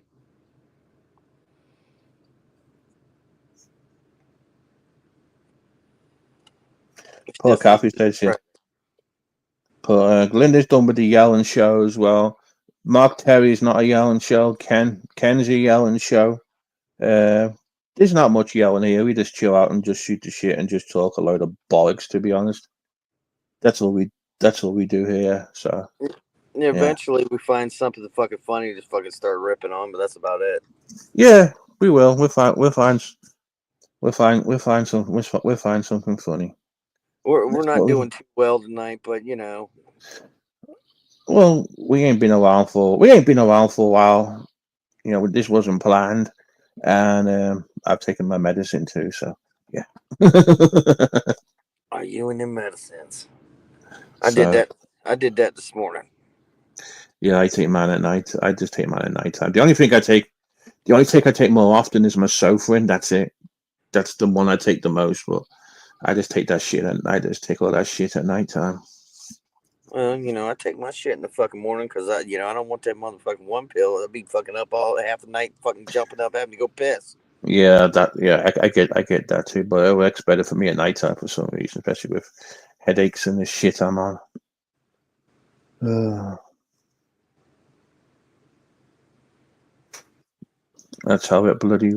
Poor Kathy says here. Glinda's done with the yelling show as well. Mark Terry's not a yelling show. Ken's a yelling show. There's not much yelling here. We just chill out and just shoot the shit and just talk a load of bollocks. To be honest, that's all we do here. So eventually we find something fucking funny to just fucking start ripping on, but that's about it. Yeah, we will. We'll find something funny. We're not doing too well tonight, but Well, we ain't been around for a while. This wasn't planned, and I've taken my medicine too. So yeah. Are you in the medicines? I did that this morning. Yeah, I take mine at night. I just take mine at night time. The only take I take more often is my Sofrin. That's it. That's the one I take the most. But I just take that shit and I just take all that shit at night time. Well, I take my shit in the fucking morning because I don't want that motherfucking one pill. I'll be fucking up all half the night, fucking jumping up, having to go piss. Yeah, I get that too. But it works better for me at night time for some reason, especially with headaches and the shit I'm on. That's how it bloody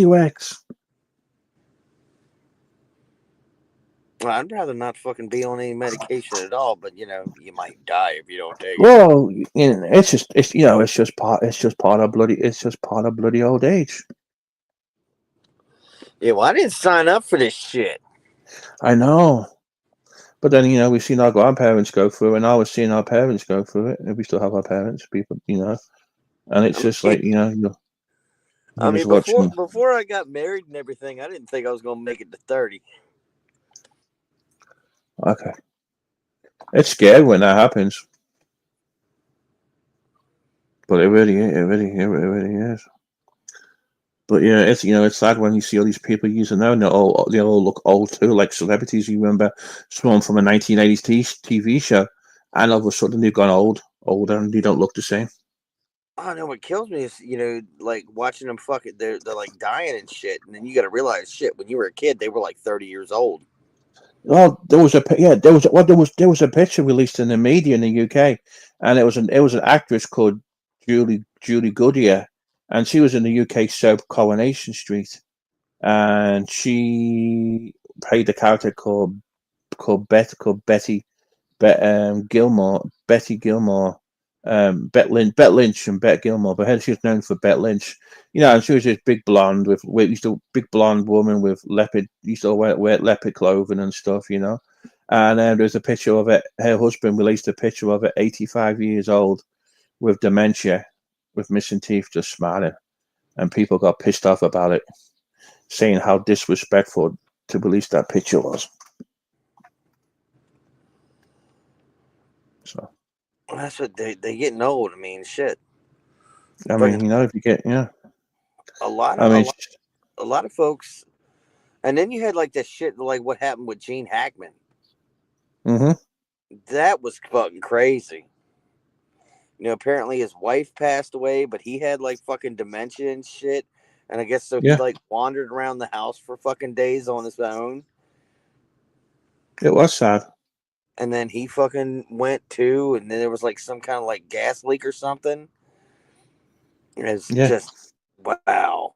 works. Well, I'd rather not fucking be on any medication at all, but you know, you might die if you don't take it. Well, it's just it's just part of bloody old age. Yeah, well, I didn't sign up for this shit. I know. But then, we've seen our grandparents go through, and I was seeing our parents go through it, and we still have our parents, people, and it's I just mean, like, you're I just mean, watching. before I got married and everything, I didn't think I was gonna make it to 30. Okay, it's scary when that happens, but it really is. But yeah, it's sad when you see all these people using now, and they all look old too, like celebrities. You remember someone from a 1980s TV show, and all of a sudden they've gone older, and they don't look the same. I know what kills me is like watching them fucking they're like dying and shit, and then you got to realize shit when you were a kid they were like 30 years old. Well, there was a picture released in the media in the UK, and it was an actress called Julie Goodyear, and she was in the UK soap Coronation Street, and she played a character called Betty Gilmore, Bet Lynch, and Bet Gilmore. But she was known for Bet Lynch, and she was this big blonde big blonde woman with used to wear leopard clothing and stuff, And there's a picture of it. Her husband released a picture of it, 85 years old, with dementia, with missing teeth, just smiling, and people got pissed off about it, saying how disrespectful to release that picture was. So. Well, that's what they getting old. I mean, shit. I But mean, if you get, a lot of I a mean, lot a lot of folks, and then you had like this shit like what happened with Gene Hackman. mm-hmm, That was fucking crazy. Apparently his wife passed away, but he had like fucking dementia and shit. And I guess so he yeah, like wandered around the house for fucking days on his own. it was sad. And then he fucking went too, and then there was like some kind of like gas leak or something. It's Yeah, just wow.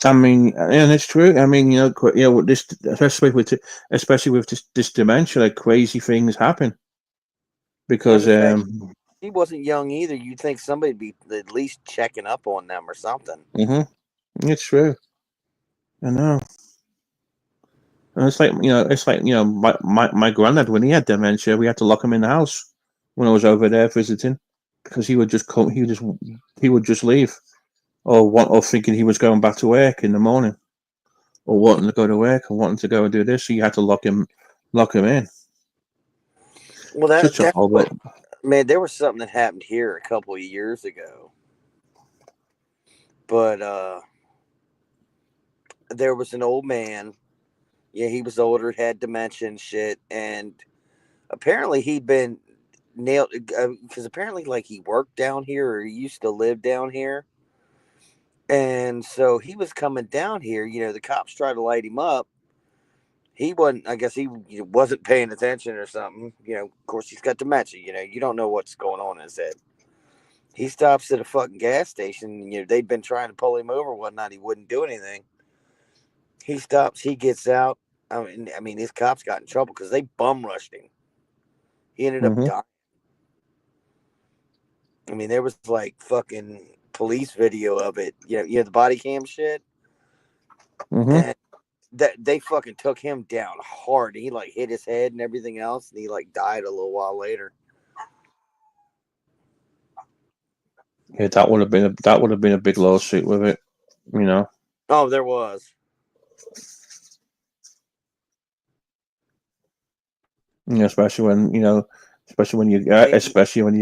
I mean, and it's true. I mean, with this, especially with this dementia, like crazy things happen And because, the fact he wasn't young either, you'd think somebody'd be at least checking up on them or something. it's true. I know, and it's like my granddad when he had dementia, we had to lock him in the house when I was over there visiting because he would just come, he would just leave or thinking he was going back to work in the morning, or wanting to go to work, or wanting to go and do this. So you had to lock him in. Well, Such a that's what, horrible. man. There was something that happened here a couple of years ago, but there was an old man. Yeah, he was older, had dementia and shit, and apparently he'd been nailed because apparently like he worked down here or he used to live down here, and so he was coming down here. The cops tried to light him up. He wasn't. I guess he wasn't paying attention or something. Of course he's got dementia. You don't know what's going on in his head. He stops at a fucking gas station. They'd been trying to pull him over, whatnot. He wouldn't do anything. He stops. He gets out. I mean, these cops got in trouble because they bum rushed him. He ended up Mm-hmm. dying. I mean, there was like fucking police video of it. The body cam shit, Mm-hmm. and that they fucking took him down hard. He like hit his head and everything else, and he like died a little while later. Yeah, that would have been a big lawsuit with it. You know. Oh, there was. Especially when Hey,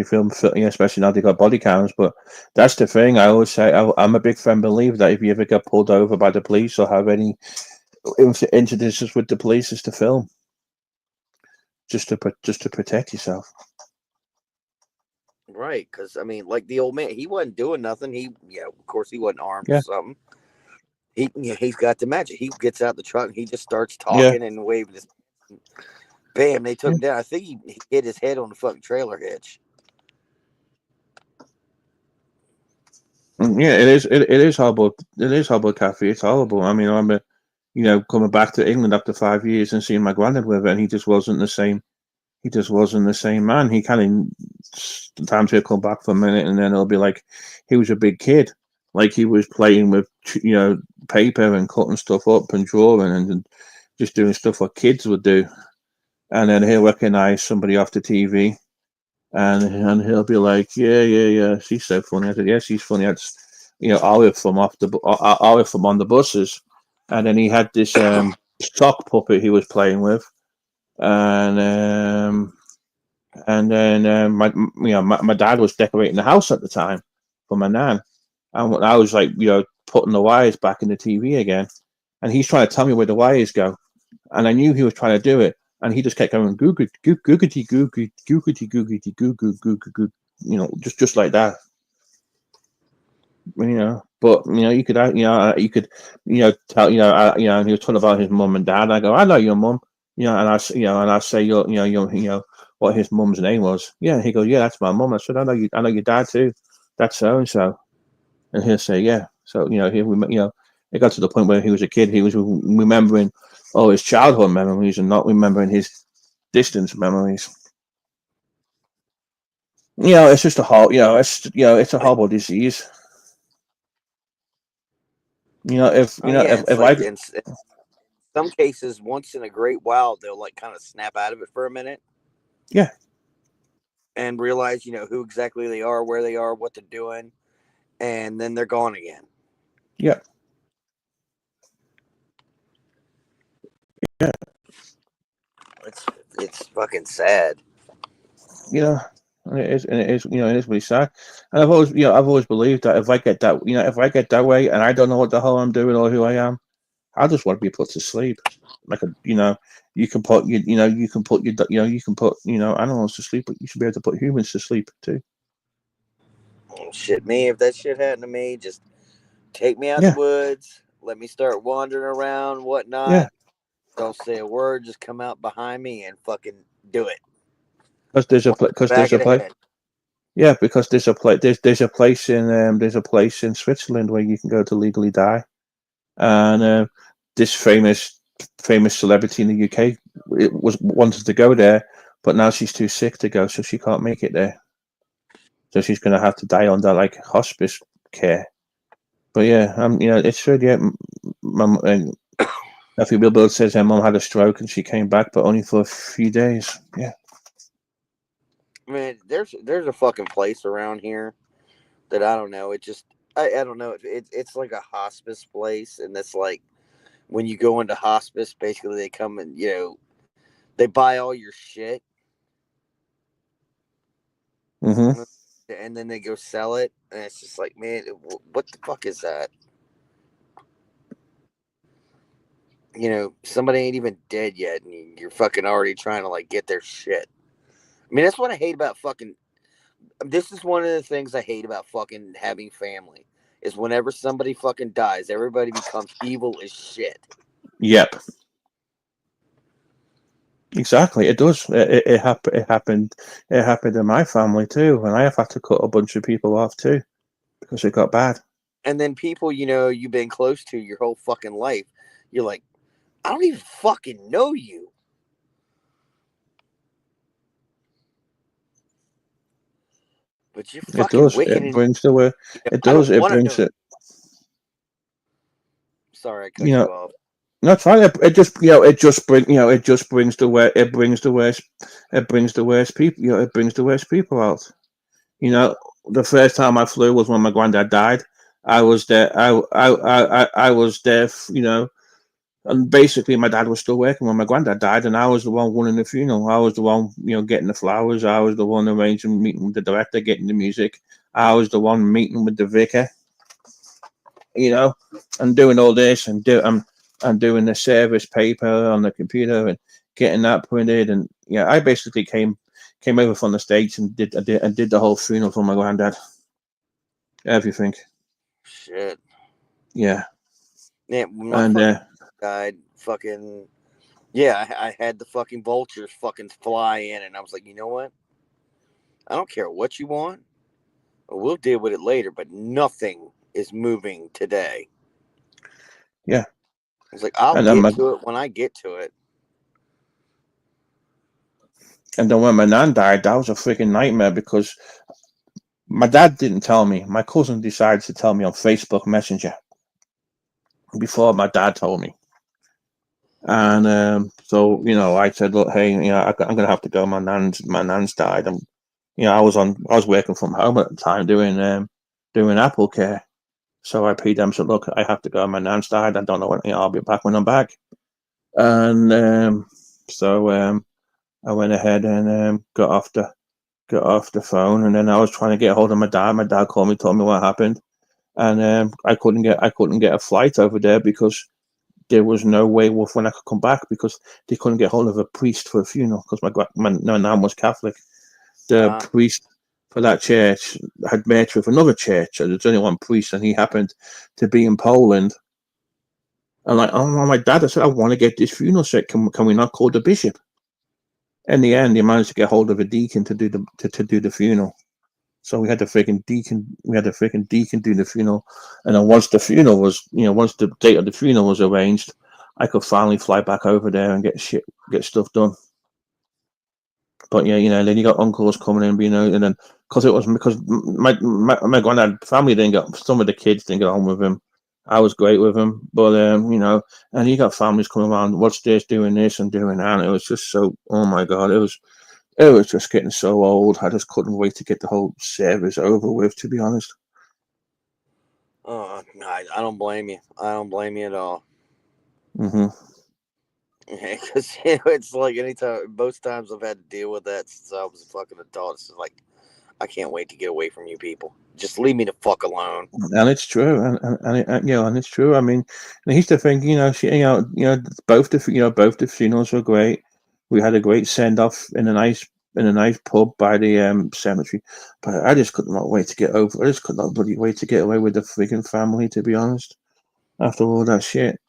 film, especially now they got body cams. But that's the thing. I always say I'm a big firm believer that if you ever get pulled over by the police or have any incidences with the police, is to film just to protect yourself. right, because I mean, like the old man, he wasn't doing nothing. Of course, he wasn't armed or Yeah, something. He's got dementia. He gets out the truck and he just starts yeah, talking and waving his. Bam! They took yeah. him down. I think he hit his head on the fucking trailer hitch. Yeah, it is. It is horrible. It is horrible, Kathy. It's horrible. I mean, coming back to England after 5 years and seeing my granddad with her, and he just wasn't the same. He just wasn't the same man. He kind of sometimes he'll come back for a minute, and then it'll be like he was a big kid, like he was playing with paper and cutting stuff up and drawing and just doing stuff what kids would do. And then he'll recognize somebody off the TV, and he'll be like, yeah, yeah, yeah, she's so funny. I said, yeah, she's funny. That's Olive from Olive from on the buses, and then he had this sock puppet he was playing with, and then my dad was decorating the house at the time for my nan, and I was like putting the wires back in the TV again, and he's trying to tell me where the wires go, and I knew he was trying to do it, and he just kept going googity googity googity googity googity goo goo goo goo goo, just like that. But you could tell and he was talking about his mum and dad. I go, I know your mum, and I say what his mum's name was. Yeah, he goes, yeah, that's my mum. I said, I know your dad too. That's so and so, and he'll say, yeah. So it got to the point where he was a kid. He was remembering all his childhood memories and not remembering his distance memories. It's just a horrible, it's a horrible disease. If Oh yeah, it's if like I in some cases, once in a great while, they'll like kind of snap out of it for a minute yeah and realize who exactly they are, where they are, what they're doing, and then they're gone again. yeah yeah It's fucking sad. and it is really sad. And I've always believed that if I get that way and I don't know what the hell I'm doing or who I am, I just want to be put to sleep. Like you can put you can put animals to sleep, but you should be able to put humans to sleep too. Shit, me, if that shit happened to me, just take me out the Yeah, woods, let me start wandering around, yeah. whatnot. Don't say a word, just come out behind me and fucking do it. Because Back there's of a the place. head. Yeah, because there's a place in where you can go to legally die, and this famous celebrity in the UK wanted to go there, but now she's too sick to go, so she can't make it there. So she's gonna have to die under like hospice care. But yeah, it's true. Yeah, mum. Matthew Billboard says her mum had a stroke and she came back, but only for a few days. Yeah. Man, there's a fucking place around here that I don't know. It just I don't know. It's like a hospice place, and it's like when you go into hospice, basically they come and they buy all your shit, Mm-hmm. and then they go sell it, and it's just like, man, what the fuck is that? Somebody ain't even dead yet, and you're fucking already trying to like get their shit. I mean, that's what I hate about fucking. This is one of the things I hate about fucking having family is whenever somebody fucking dies, everybody becomes evil as shit. Yep. Exactly. It does. It happened. It happened in my family too, and I have had to cut a bunch of people off too because it got bad. And then people, you've been close to your whole fucking life, you're like, I don't even fucking know you. But you're It fucking does. wicked It and brings the way. It I does. don't It want to brings know. it. Sorry, I You cut know. you off. That's right. It just it just brings the way it brings the worst. It brings the worst people. It brings the worst people out. The first time I flew was when my granddad died. I was there. I was there. And basically, my dad was still working when my granddad died, and I was the one running the funeral. I was the one, getting the flowers. I was the one arranging, meeting with the director, getting the music. I was the one meeting with the vicar, you know, and doing all this and doing the service paper on the computer and getting that printed. And yeah, I basically came over from the States and did the whole funeral for my granddad. Everything. Shit. Yeah, Yeah, when my and fucking died, fucking yeah, I had the fucking vultures fucking fly in, and I was like, you know what? I don't care what you want. We'll deal with it later, but nothing is moving today. yeah. was like, I'll And then get to it when I get to it. when my nan died, that was a freaking nightmare because my dad didn't tell me. My cousin decided to tell me on Facebook Messenger before my dad told me. And so, I said, look, hey, I'm gonna have to go. My nan's died. And I was working from home at the time doing Apple Care. So I paid them. Said, look, I have to go. My nan's died. I don't know when. I'll be back when I'm back. And so I went ahead and got off the phone. And then I was trying to get a hold of my dad. My dad called me, told me what happened, and I couldn't get a flight over there because there was no way when I could come back because they couldn't get hold of a priest for a funeral because my nan was Catholic. The priest for that church had met with another church, so there's only one priest, and he happened to be in Poland. And my dad, I said, I want to get this funeral set. Can we not call the bishop? In the end, he managed to get hold of a deacon to do the funeral. So we had the freaking deacon do the funeral, and then once the funeral was, once the date of the funeral was arranged, I could finally fly back over there and get stuff done. But yeah, then you got uncles coming in, and then because my granddad family didn't get, some of the kids didn't get on with him. I was great with him, but and you got families coming around, what's this, doing this and doing that. And it was just so, oh my god, it was just getting so old. I just couldn't wait to get the whole service over with, to be honest. Oh, I don't blame you. I don't blame you at all. Mm-hmm. Because it's like anytime, most times I've had to deal with that since I was a fucking adult. It's like, I can't wait to get away from you people. Just leave me the fuck alone. And it's true, and it's true. I mean, and here's the thing, both the funerals were great. We had a great send off in a nice pub by the cemetery, but I just could not wait to get over. I just could not bloody wait to get away with the freaking family, to be honest. After all that shit.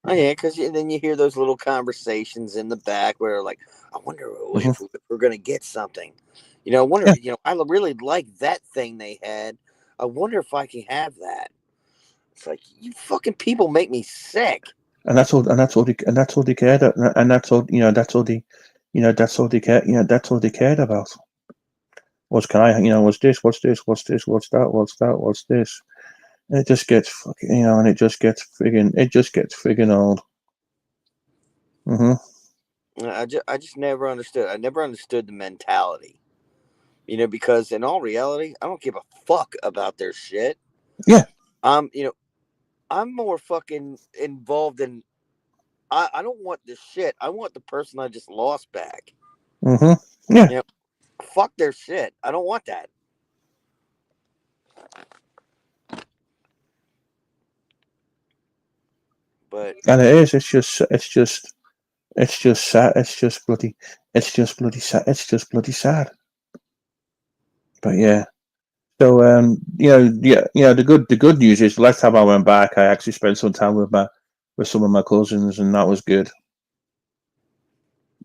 Oh yeah, because then you hear those little conversations in the back where like, I wonder if we're gonna get something. I wonder. Yeah. I really like that thing they had. I wonder if I can have that. It's like, you fucking people make me sick. And that's all. And that's all. And that's all they cared. And that's all. That's all they. That's all they cared. That's all they cared about. What's what's this? What's this? What's this? What's that? What's that? What's this? And it just gets fucking. And it just gets friggin' old. I just never understood. I never understood the mentality. Because in all reality, I don't give a fuck about their shit. Yeah. I'm more fucking involved in. I don't want the shit. I want the person I just lost back. Yeah. Fuck their shit. I don't want that. But and it is. It's just sad. It's just bloody sad. It's just bloody sad. But yeah. So the good news is, last time I went back, I actually spent some time with some of my cousins, and that was good.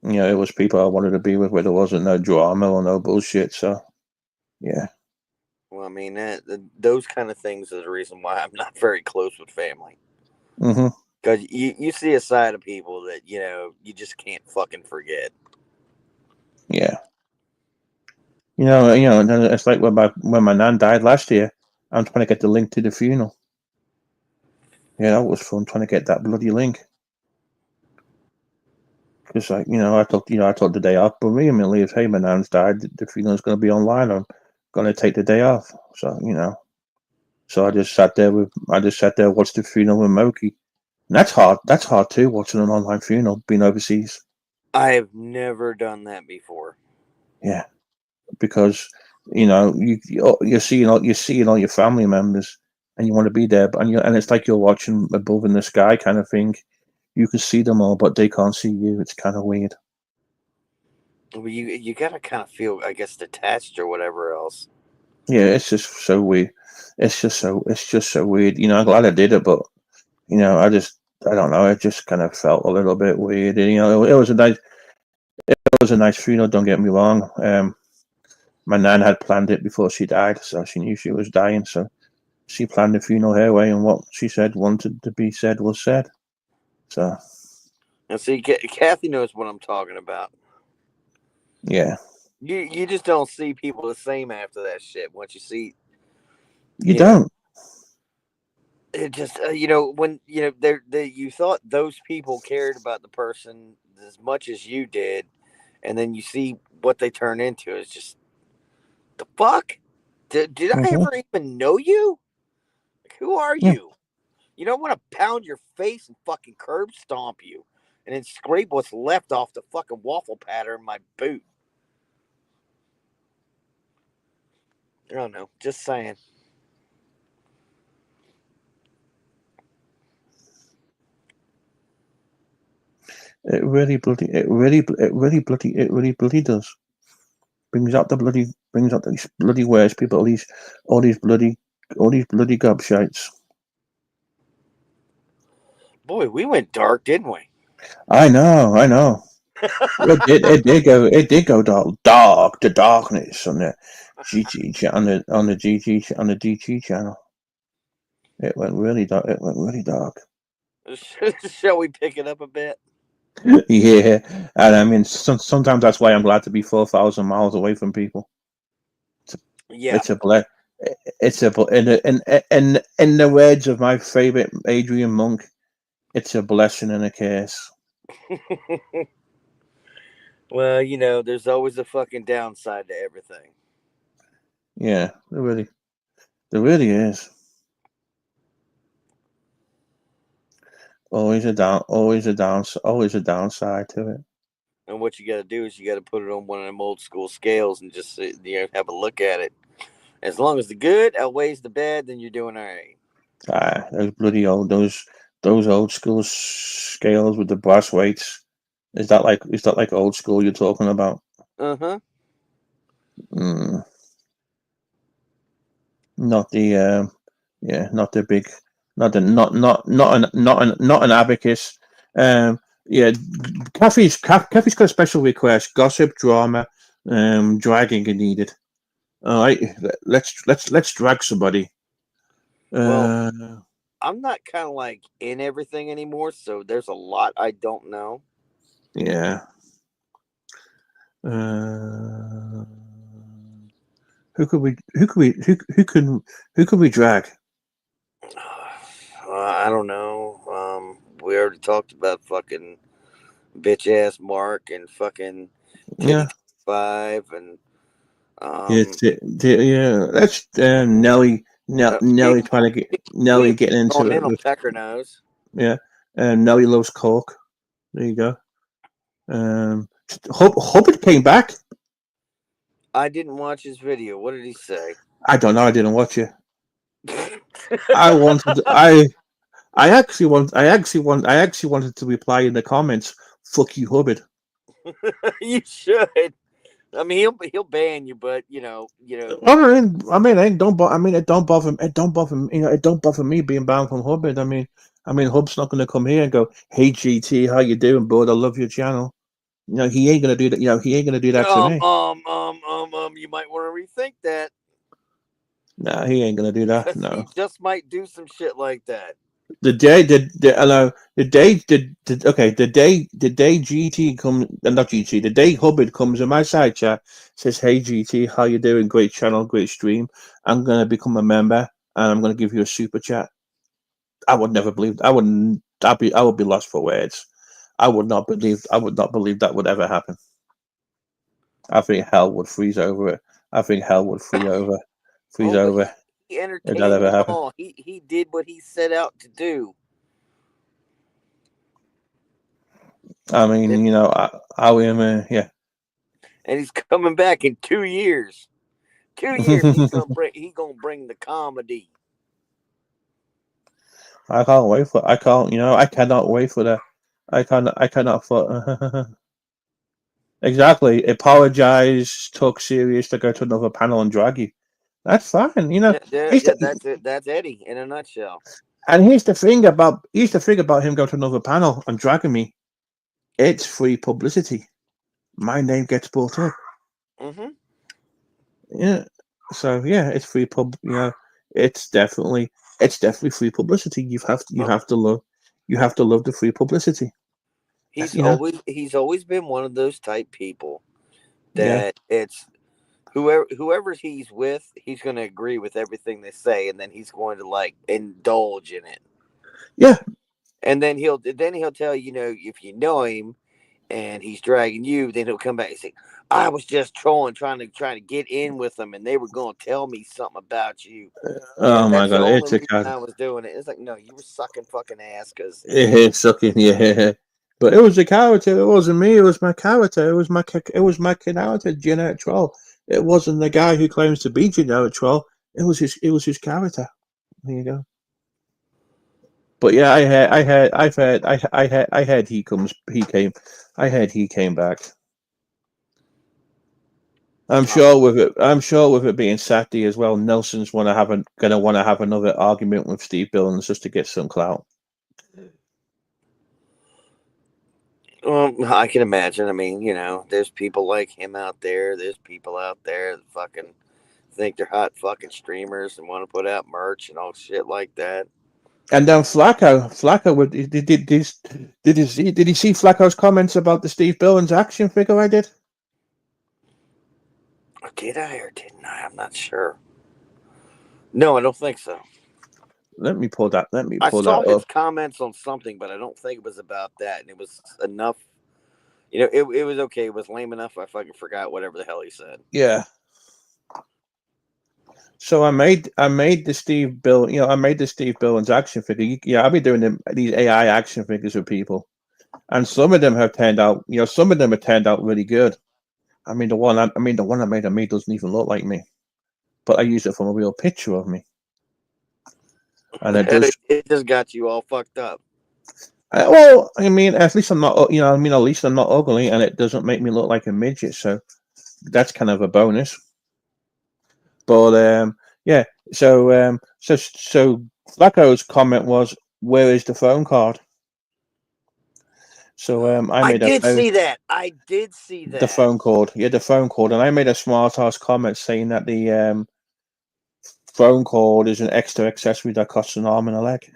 It was people I wanted to be with, where there wasn't no drama or no bullshit. So, yeah. Well, I mean, those kind of things are the reason why I'm not very close with family. Because you see a side of people that you just can't fucking forget. Yeah. And then it's like when my nan died last year. I'm trying to get the link to the funeral. Yeah, that was fun, trying to get that bloody link. Because I took the day off, but immediately, if my nan's died, the funeral's going to be online. I'm going to take the day off. So so I just sat there watched the funeral with Moki. And that's hard. That's hard too, watching an online funeral, being overseas. I have never done that before. Yeah, because you're seeing all your family members, and you want to be there, but and it's like you're watching above in the sky kind of thing. You can see them all, but they can't see you. It's kind of weird. Well, you gotta kind of feel, I guess, detached or whatever else. Yeah, it's just so weird. It's just so weird. I'm glad I did it, but I don't know. It just kind of felt a little bit weird. And, it was a nice funeral. Don't get me wrong. My nan had planned it before she died, so she knew she was dying. So she planned the funeral her way, and what she said wanted to be said was said. So, And see, Kathy knows what I'm talking about. yeah. You just don't see people the same after that shit. Once you see, You you know, don't. it just when they you thought those people cared about the person as much as you did, and then you see what they turn into. It's just the fuck. Did I Mm-hmm. ever even know you? Like, who are Yeah. you? You don't want to pound your face and fucking curb stomp you, and then scrape what's left off the fucking waffle pattern in my boot. I don't know. Just saying. It really bloody does. Brings out these bloody worst people, all these bloody, gobshites. Boy, we went dark, didn't we? I know. It did go dark to darkness on the DG channel. It went really dark. It went really dark. Shall we pick it up a bit? Yeah, and I mean, sometimes that's why I'm glad to be 4,000 miles away from people. Yeah. It's a ble- it's a in the words of my favorite Adrian Monk, it's a blessing and a curse. Well, there's always a fucking downside to everything. Yeah, there really is. Always a downside to it. And what you got to do is you got to put it on one of them old school scales and just have a look at it. As long as the good outweighs the bad, then you're doing all right. Those bloody those old school scales with the brass weights. Is that like old school you're talking about? Uh huh. Mm, not the not the big, not an abacus. Yeah, Kathy's got a special request: gossip, drama, dragging are needed. All right, let's drag somebody. Well, Uh, I'm not kind of like in everything anymore, so there's a lot I don't know. yeah. Uh, who could we drag? I don't know. We already talked about fucking bitch ass Mark and fucking Yeah, Titty 5 and yeah, um yeah. That's we Nelly trying to get we Nelly ain't getting into going it in on with Pecker Nose. yeah. Nelly loves Cork. There you go. Hubbard came back. I didn't watch his video. What did he say? I don't know. I didn't watch it. I wanted. I actually wanted to reply in the comments. Fuck you, Hubbard. You should. I mean, he'll ban you, but It don't bother. It don't bother. It don't bother me being banned from Hubbard. Hub's not going to come here and go, "Hey GT, how you doing, bud? I love your channel." He ain't going to do that. He ain't going to do that to me. you might want to rethink that Nah, he ain't going to do that. because he No. just might do some shit like that. The day the day GT comes, not GT, the day Hubbard comes in my side chat, says, "Hey GT, how you doing? Great channel, great stream. I'm gonna become a member and I'm gonna give you a super chat." I would never believe. I wouldn't. I would be lost for words. I would not believe. I would not believe that would ever happen. I think hell would freeze over it. I think hell would freeze Oh, but over he if that entertained ever them happened. all. He did what he set out to do. I And, mean, I am. Yeah. and he's coming back in 2 years. 2 years he gonna bring the comedy. I can't wait for. I can't. I cannot wait for that. I cannot for. Exactly. Apologize. Talk serious. To go to another panel and drag you. That's fine. Here's Yeah, the, that's it. That's Eddie in a nutshell. and here's the thing about him going to another panel and dragging me. It's free publicity. My name gets brought up. Mm-hmm. Yeah. So yeah, it's free pub. It's definitely free publicity. You have to look. you have to love the free publicity. He's You know, always been one of those type people yeah, that it's whoever he's with, he's going to agree with everything they say, and then he's going to like indulge in it. yeah. And then he'll tell you, if you know him and he's dragging you, then he'll come back and say, "I was just trolling, trying to get in with them, and they were going to tell me something about you. Oh my That's the god, only it's a reason cat. I was doing it." It's like, no, you were sucking fucking ass because It's sucking, yeah. But it was the character. It wasn't me. It was my character. It was my character, generic troll. It wasn't the guy who claims to be generic troll. It was his. It was his character. There you go. But yeah, I heard he comes. He came. I heard he came back. I'm sure with it. I'm sure with it being Saturday as well. Nelson's gonna want to have another argument with Steve Billings just to get some clout. I can imagine. I mean, there's people like him out there. There's people out there that fucking think they're hot fucking streamers and want to put out merch and all shit like that. And then Flacco did he see Flacco's comments about the Steve Billings action figure I did? Or did I or didn't I? I'm not sure. No, I don't think so. Let me I pull that saw his up. comments on something, but I don't think it was about that. And it was enough. It was okay. It was lame enough. I fucking forgot whatever the hell he said. Yeah. So I made the Steve Bill I made the Steve Billings action figure. Yeah, I've been doing these AI action figures with people, and some of them have turned out. Some of them have turned out really good. The one I made of me doesn't even look like me, but I used it from a real picture of me, and it does. It just got you all fucked up. Well, at least I'm not. At least I'm not ugly, and it doesn't make me look like a midget. So that's kind of a bonus. But yeah. So Flacco's comment was, "Where is the phone card?" So I I made did see that. I did see the that. phone cord. Yeah, the phone cord, and I made a smart ass comment saying that the phone cord is an extra accessory that costs an arm and a leg.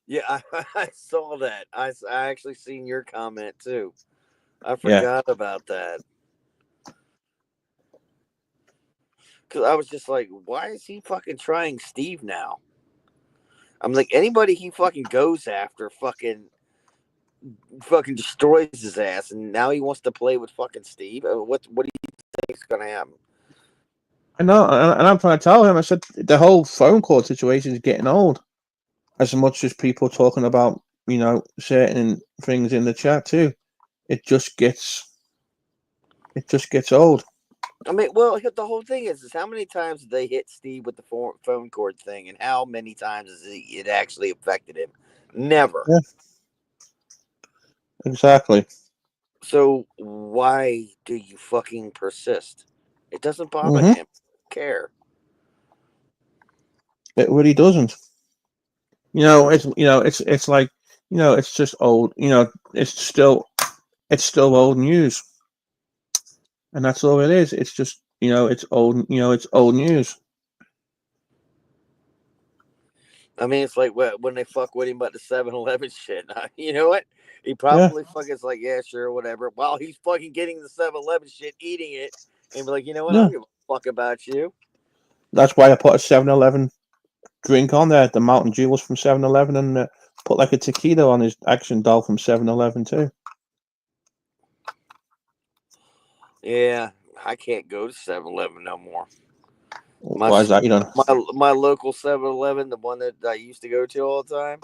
Yeah, I saw that. I actually seen your comment too. I Yeah, forgot about that. Because I was just like, why is he fucking trying Steve now? I'm like, anybody he fucking goes after fucking destroys his ass, and now he wants to play with fucking Steve. What do you think's gonna happen? I know, and I'm trying to tell him. I said the whole phone cord situation is getting old. As much as people talking about certain things in the chat too, it just gets old. I mean, well, the whole thing is how many times did they hit Steve with the phone cord thing, and how many times has it actually affected him? Never. Yeah, exactly. So why do you fucking persist? It doesn't bother Hmm. him. Care. It really doesn't. It's like it's just old. It's still old news, and that's all it is. It's just it's old. It's old news. I mean, it's like when they fuck with him about the 7-Eleven shit. You know what? He Yeah, probably fucking is like, yeah, sure, whatever. While he's fucking getting the 7-Eleven shit, eating it, and be like, you know what? I yeah. don't give a fuck about you. That's why I put a 7-Eleven drink on there. The Mountain Dew was from 7-Eleven, and put like a taquito on his action doll from 7-Eleven too. Yeah, I can't go to 7-Eleven no more. My Why is that? You know? my local 7-Eleven, the one that I used to go to all the time,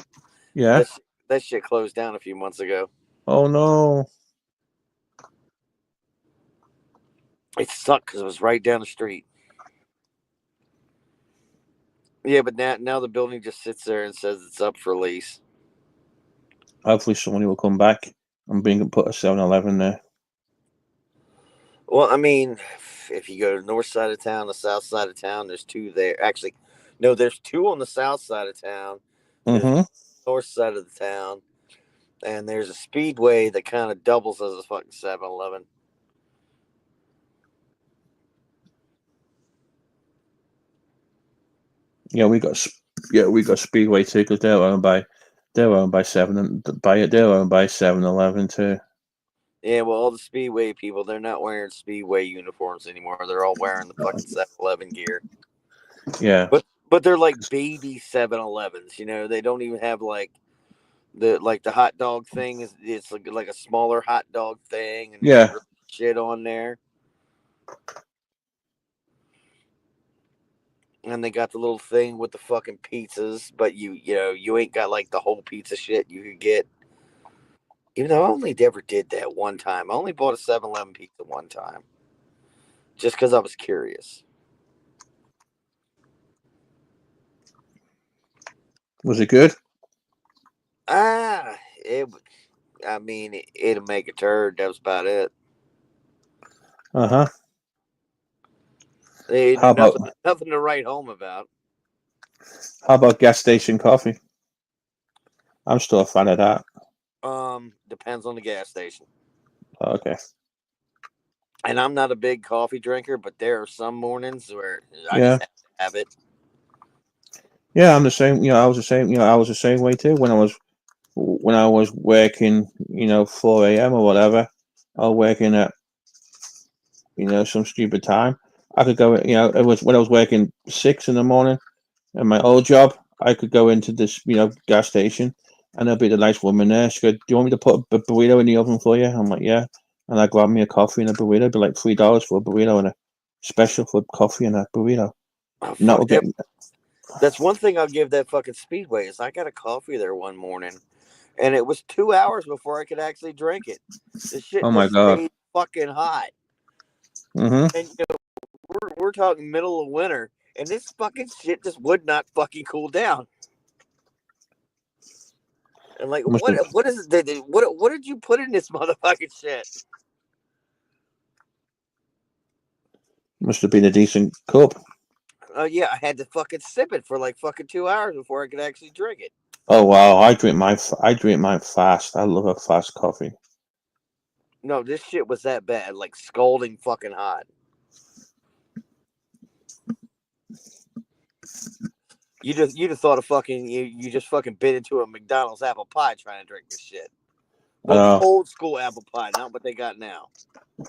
Yeah. that shit closed down a few months ago. Oh no. It sucked because it was right down the street. Yeah, but now the building just sits there and says it's up for lease. Hopefully somebody will come back and put a 7-Eleven there. Well, I mean, if you go to the north side of town, the south side of town, there's two there. Actually, no, there's two on the south side of town. There's Mm-hmm. north side of the town, and there's a speedway that kind of doubles as a fucking 7-Eleven. Yeah, we got Speedway too because they're owned by They're owned by they're owned by 7-Eleven too. Yeah, well, all the Speedway people, they're not wearing Speedway uniforms anymore. They're all wearing the fucking 7-Eleven gear. Yeah. But they're like baby 7-Elevens, you know. They don't even have like the hot dog thing is it's like a smaller hot dog thing and Yeah. shit on there. And they got the little thing with the fucking pizzas, but you know, you ain't got like the whole pizza shit you could get. Even though I only ever did that one time. I only bought a 7-Eleven pizza one time. Just because I was curious. Was it good? I mean, it'll make a turd. That was about it. Uh-huh. They nothing to write home about. How about gas station coffee? I'm still a fan of that. Depends on the gas station. Okay. And I'm not a big coffee drinker, but there are some mornings where I Yeah. just have to have it. Yeah, I'm the same. You know, I was the same. You know, I was the same way too when I was working. 4 a.m. or whatever. I was working at some stupid time. I could go. It was when I was working 6 in the morning at my old job. I could go into this gas station, and there'll be the nice woman there. She go, "Do you want me to put a burrito in the oven for you?" I'm like, "Yeah." And I grab me a coffee and a burrito. It'd be like $3 for a burrito and a special for coffee and a burrito. Oh, And that fuck will that. get. That's one thing I'll give that fucking Speedway is I got a coffee there one morning, and it was 2 hours before I could actually drink it. The shit Oh my just god. stayed fucking hot. Mhm. And we're talking middle of winter, and this fucking shit just would not fucking cool down. And like, Must what is it? What did you put in this motherfucking shit? have been a decent cup. Yeah, I had to fucking sip it for like fucking 2 hours before I could actually drink it. Oh wow, I drink mine fast. I love a fast coffee. No, this shit was that bad, like scalding fucking hot. You'd have thought of fucking you just fucking bit into a McDonald's apple pie trying to drink this shit. Well, the old school apple pie, not what they got now. You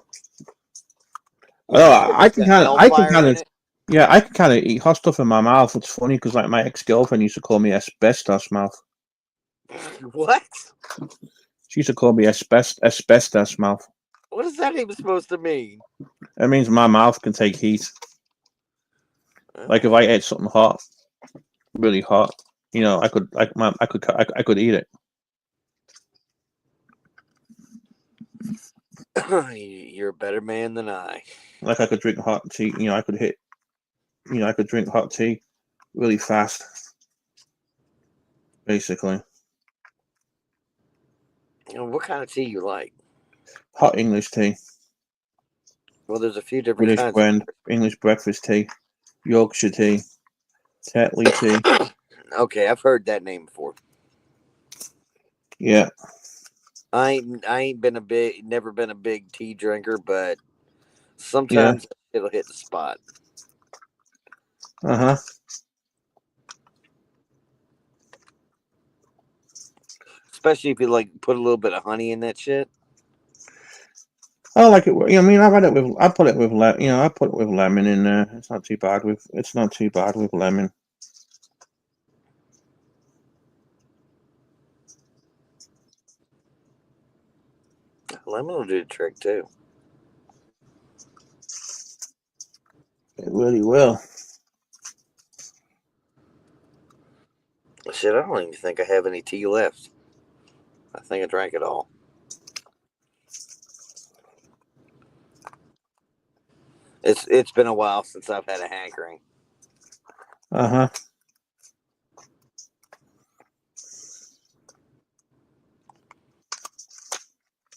know, shit I that's can got kind of, hellfire in it. yeah, I can kind of eat hot stuff in my mouth. It's funny because like my ex-girlfriend used to call me asbestos mouth. What? She used to call me asbestos mouth. What is that even supposed to mean? It means my mouth can take heat. Like if I ate something hot, really hot, I could eat it. You're a better man than I. Like I could drink hot tea. I could drink hot tea really fast. Basically. What kind of tea you like? Hot English tea. Well, there's a few different kinds. English breakfast tea, Yorkshire tea, Tetley tea. Okay, I've heard that name before. Yeah. I ain't never been a big tea drinker, but sometimes it'll hit the spot. Uh-huh. Especially if you like put a little bit of honey in that shit. I like it. I mean, I put it with lemon in there. It's not too bad with lemon. Lemon will do the trick too. It really will. Shit, I don't even think I have any tea left. I think I drank it all. It's been a while since I've had a hankering. Uh-huh.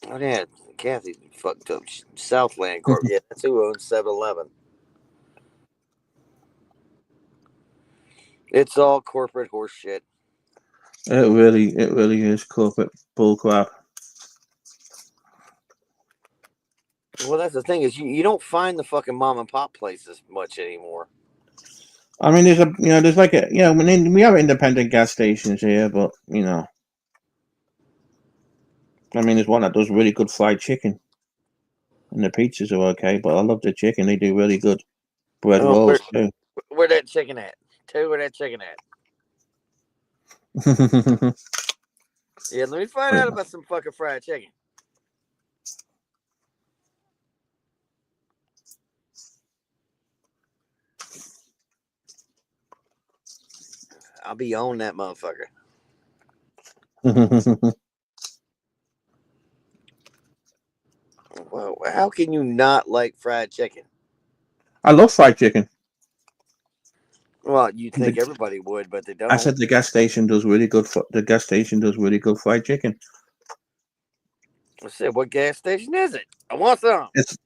Oh yeah, Kathy fucked up Southland Corp. Yeah, that's who owns 7-Eleven. It's all corporate horse shit. It really is corporate bullcrap. Well, that's the thing is you don't find the fucking mom and pop places much anymore. I mean, there's like we have independent gas stations here, but I mean, there's one that does really good fried chicken, and the pizzas are okay, but I love the chicken. They do really good bread Oh, rolls too. where that chicken at? Tell me where that chicken at. Yeah, let me find out about some fucking fried chicken. I'll be on that motherfucker. Well, how can you not like fried chicken? I love fried chicken. Well, you'd think The, everybody would, but they I don't. said the gas station does really good. The gas station does really good fried chicken. I said, what gas station is it? I want some. It's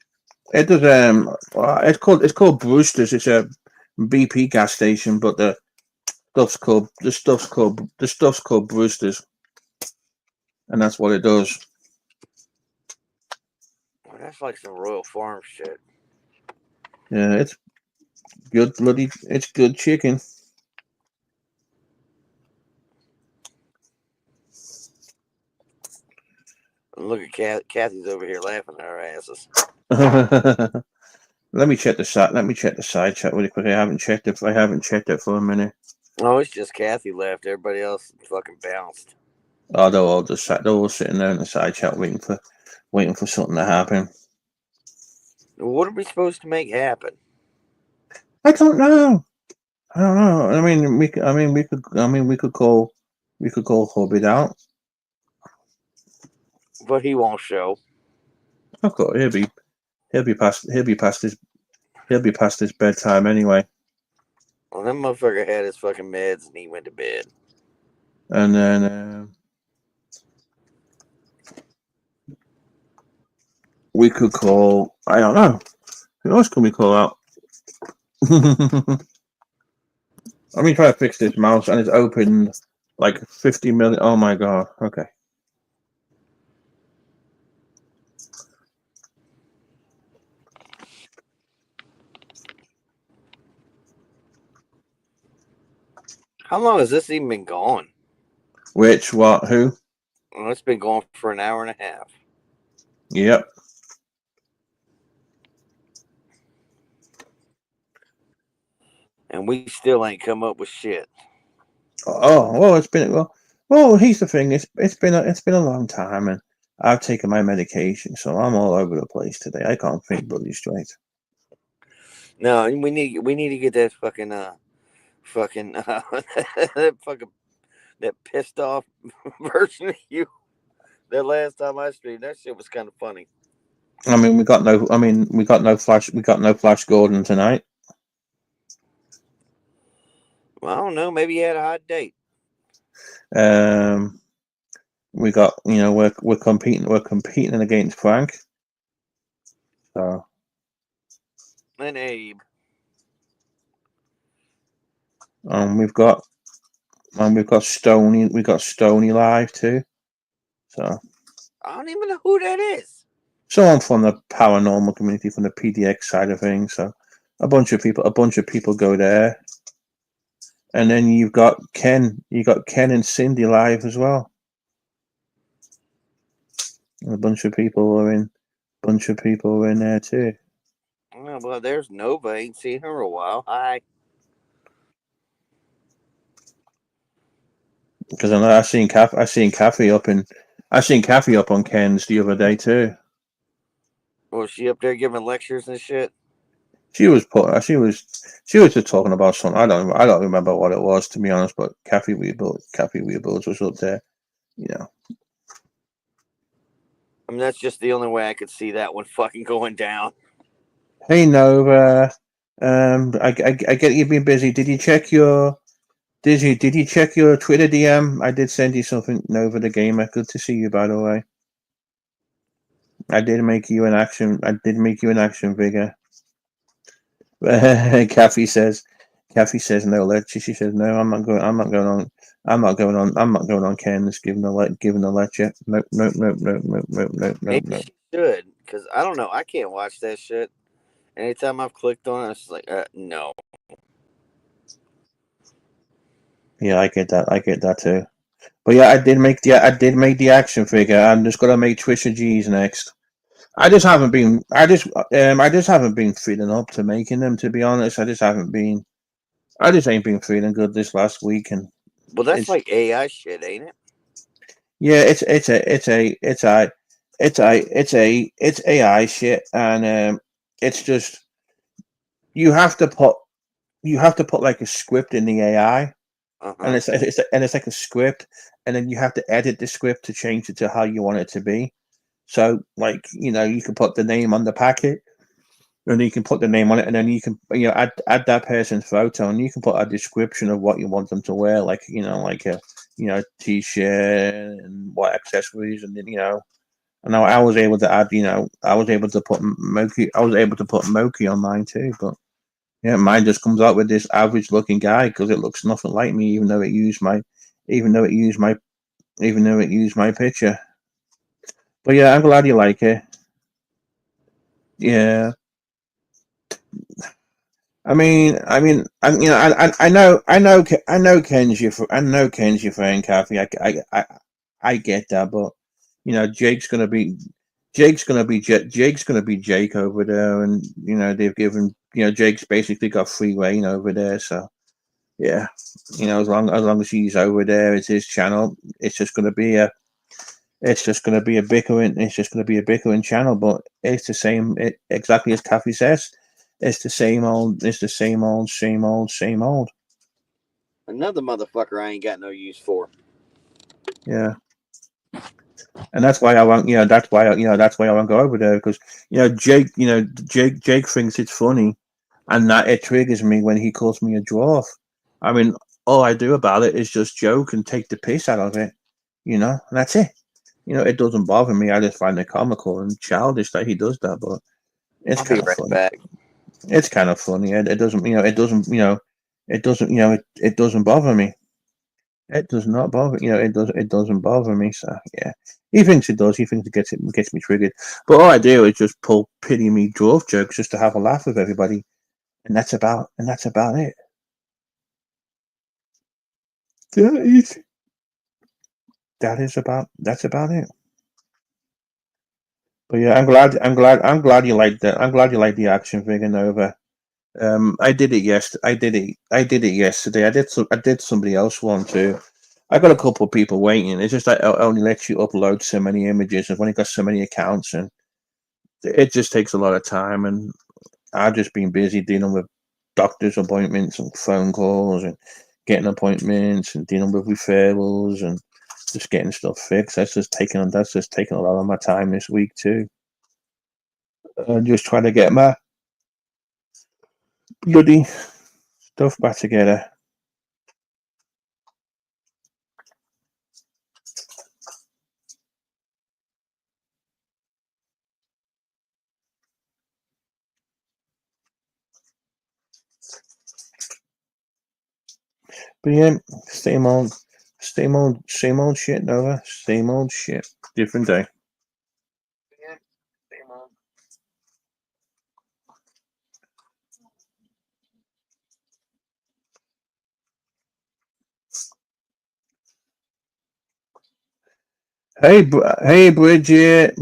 it does it's called Brewster's. It's a BP gas station, but the stuff's called Brewster's, and that's what it does. Well, that's like some Royal Farm shit. Yeah, it's good bloody. It's good chicken. Look at Kathy's over here laughing at our asses. Let me check the side. Let me check the side chat really quick. I haven't checked it. I haven't checked it for a minute. Oh, it's just Kathy left. Everybody else fucking bounced. Oh, they're all sitting there in the side chat waiting for something to happen. What are we supposed to make happen? I don't know. I don't know. We could call Hobbit out. But he won't show. Of course, he'll be past his bedtime anyway. Well, that motherfucker had his fucking meds and he went to bed. And then we could call. I don't know. Who else can we call out? Let me try to fix this mouse, and it's opened like 50 million. Oh my god. Okay. How long has this even been going? Which? What? Who? Well, it's been going for an hour and a half. Yep. And we still ain't come up with shit. Oh, well, it's been well. Well, here's the thing. It's been a long time, and I've taken my medication, so I'm all over the place today. I can't think bloody straight. No, we need to get that fucking that fucking that pissed off version of you. That last time I streamed, that shit was kind of funny. I mean, we got no Flash. We got no Flash Gordon tonight. Well, I don't know. Maybe he had a hot date. We got we're competing against Frank. So And Abe. we've got Stony. We got Stony live too. So I don't even know who that is. someone from the paranormal community, from the PDX side of things. So a bunch of people go there. And then you've got Ken. You got Ken and Cindy live as well. And a bunch of people are in there too. Oh, well, there's Nova. Ain't seen her in a while. Hi. Because I seen Kathy up on Ken's the other day too. Was she up there giving lectures and shit? She was just talking about something. I don't remember what it was, to be honest. But Kathy Weebles was up there, you know. I mean, that's just the only way I could see that one fucking going down. Hey Nova, I get you've been busy. Did you check your Twitter DM? I did send you something, Nova the Gamer. Good to see you, by the way. I did make you an action figure. Kathy says no lecture. She says no. I'm not going on Ken's giving the lecture. Nope. Maybe she should, because I don't know. I can't watch that shit. Anytime I've clicked on it, it's just like, no. Yeah, I get that too. But yeah, I did make the action figure. I'm just gonna make Trisha G's next. I just haven't been feeling up to making them. To be honest, I just ain't been feeling good this last week, and Well, that's it's like AI shit, ain't it? yeah, it's AI shit, and it's just you have to put like a script in the AI, Uh and huh. it's like a script, and then you have to edit the script to change it to how you want it to be. So, like, you can put the name on the packet, and you can put the name on it, and then you can add that person's photo, and you can put a description of what you want them to wear, like like a t-shirt and what accessories, and then and I was able to add I was able to put Moki on mine too, but yeah, mine just comes out with this average looking guy because it looks nothing like me, even though it used my picture. But yeah, I'm glad you like it. Yeah. Ken's your friend, Kathy. I get that, but Jake's gonna be Jake over there, and they've given Jake's basically got free reign over there. So yeah, as long as he's over there, it's his channel. It's just gonna be a bickering channel, but it's the same. Exactly as Kathy says. It's the same old. It's the same old, same old. Another motherfucker I ain't got no use for. Yeah, and that's why I want. That's why I want to go over there because Jake thinks it's funny, and that it triggers me when he calls me a dwarf. I mean, all I do about it is just joke and take the piss out of it, and that's it. It doesn't bother me. I just find it comical and childish that he does that, but it's I'll be kind of right funny. back. It's kind of funny. It doesn't, it doesn't bother me. It does not bother, it doesn't bother me. So yeah, he thinks it does. He thinks it gets me triggered. But all I do is just pull pity me dwarf jokes just to have a laugh with everybody, and that's about it. That is that's about it. But yeah, I'm glad you like that. I'm glad you like the action figure Nova. I did it yesterday. I did somebody else one too. I got a couple of people waiting. It's just that it only lets you upload so many images. I've only got so many accounts, and it just takes a lot of time. And I've just been busy dealing with doctor's appointments and phone calls and getting appointments and dealing with referrals and just getting stuff fixed. That's just taking a lot of my time this week too. Just trying to get my bloody stuff back together. But yeah, same old, same old shit, Nova. Same old shit. Different day. Yeah, same old. Hey, Bridget.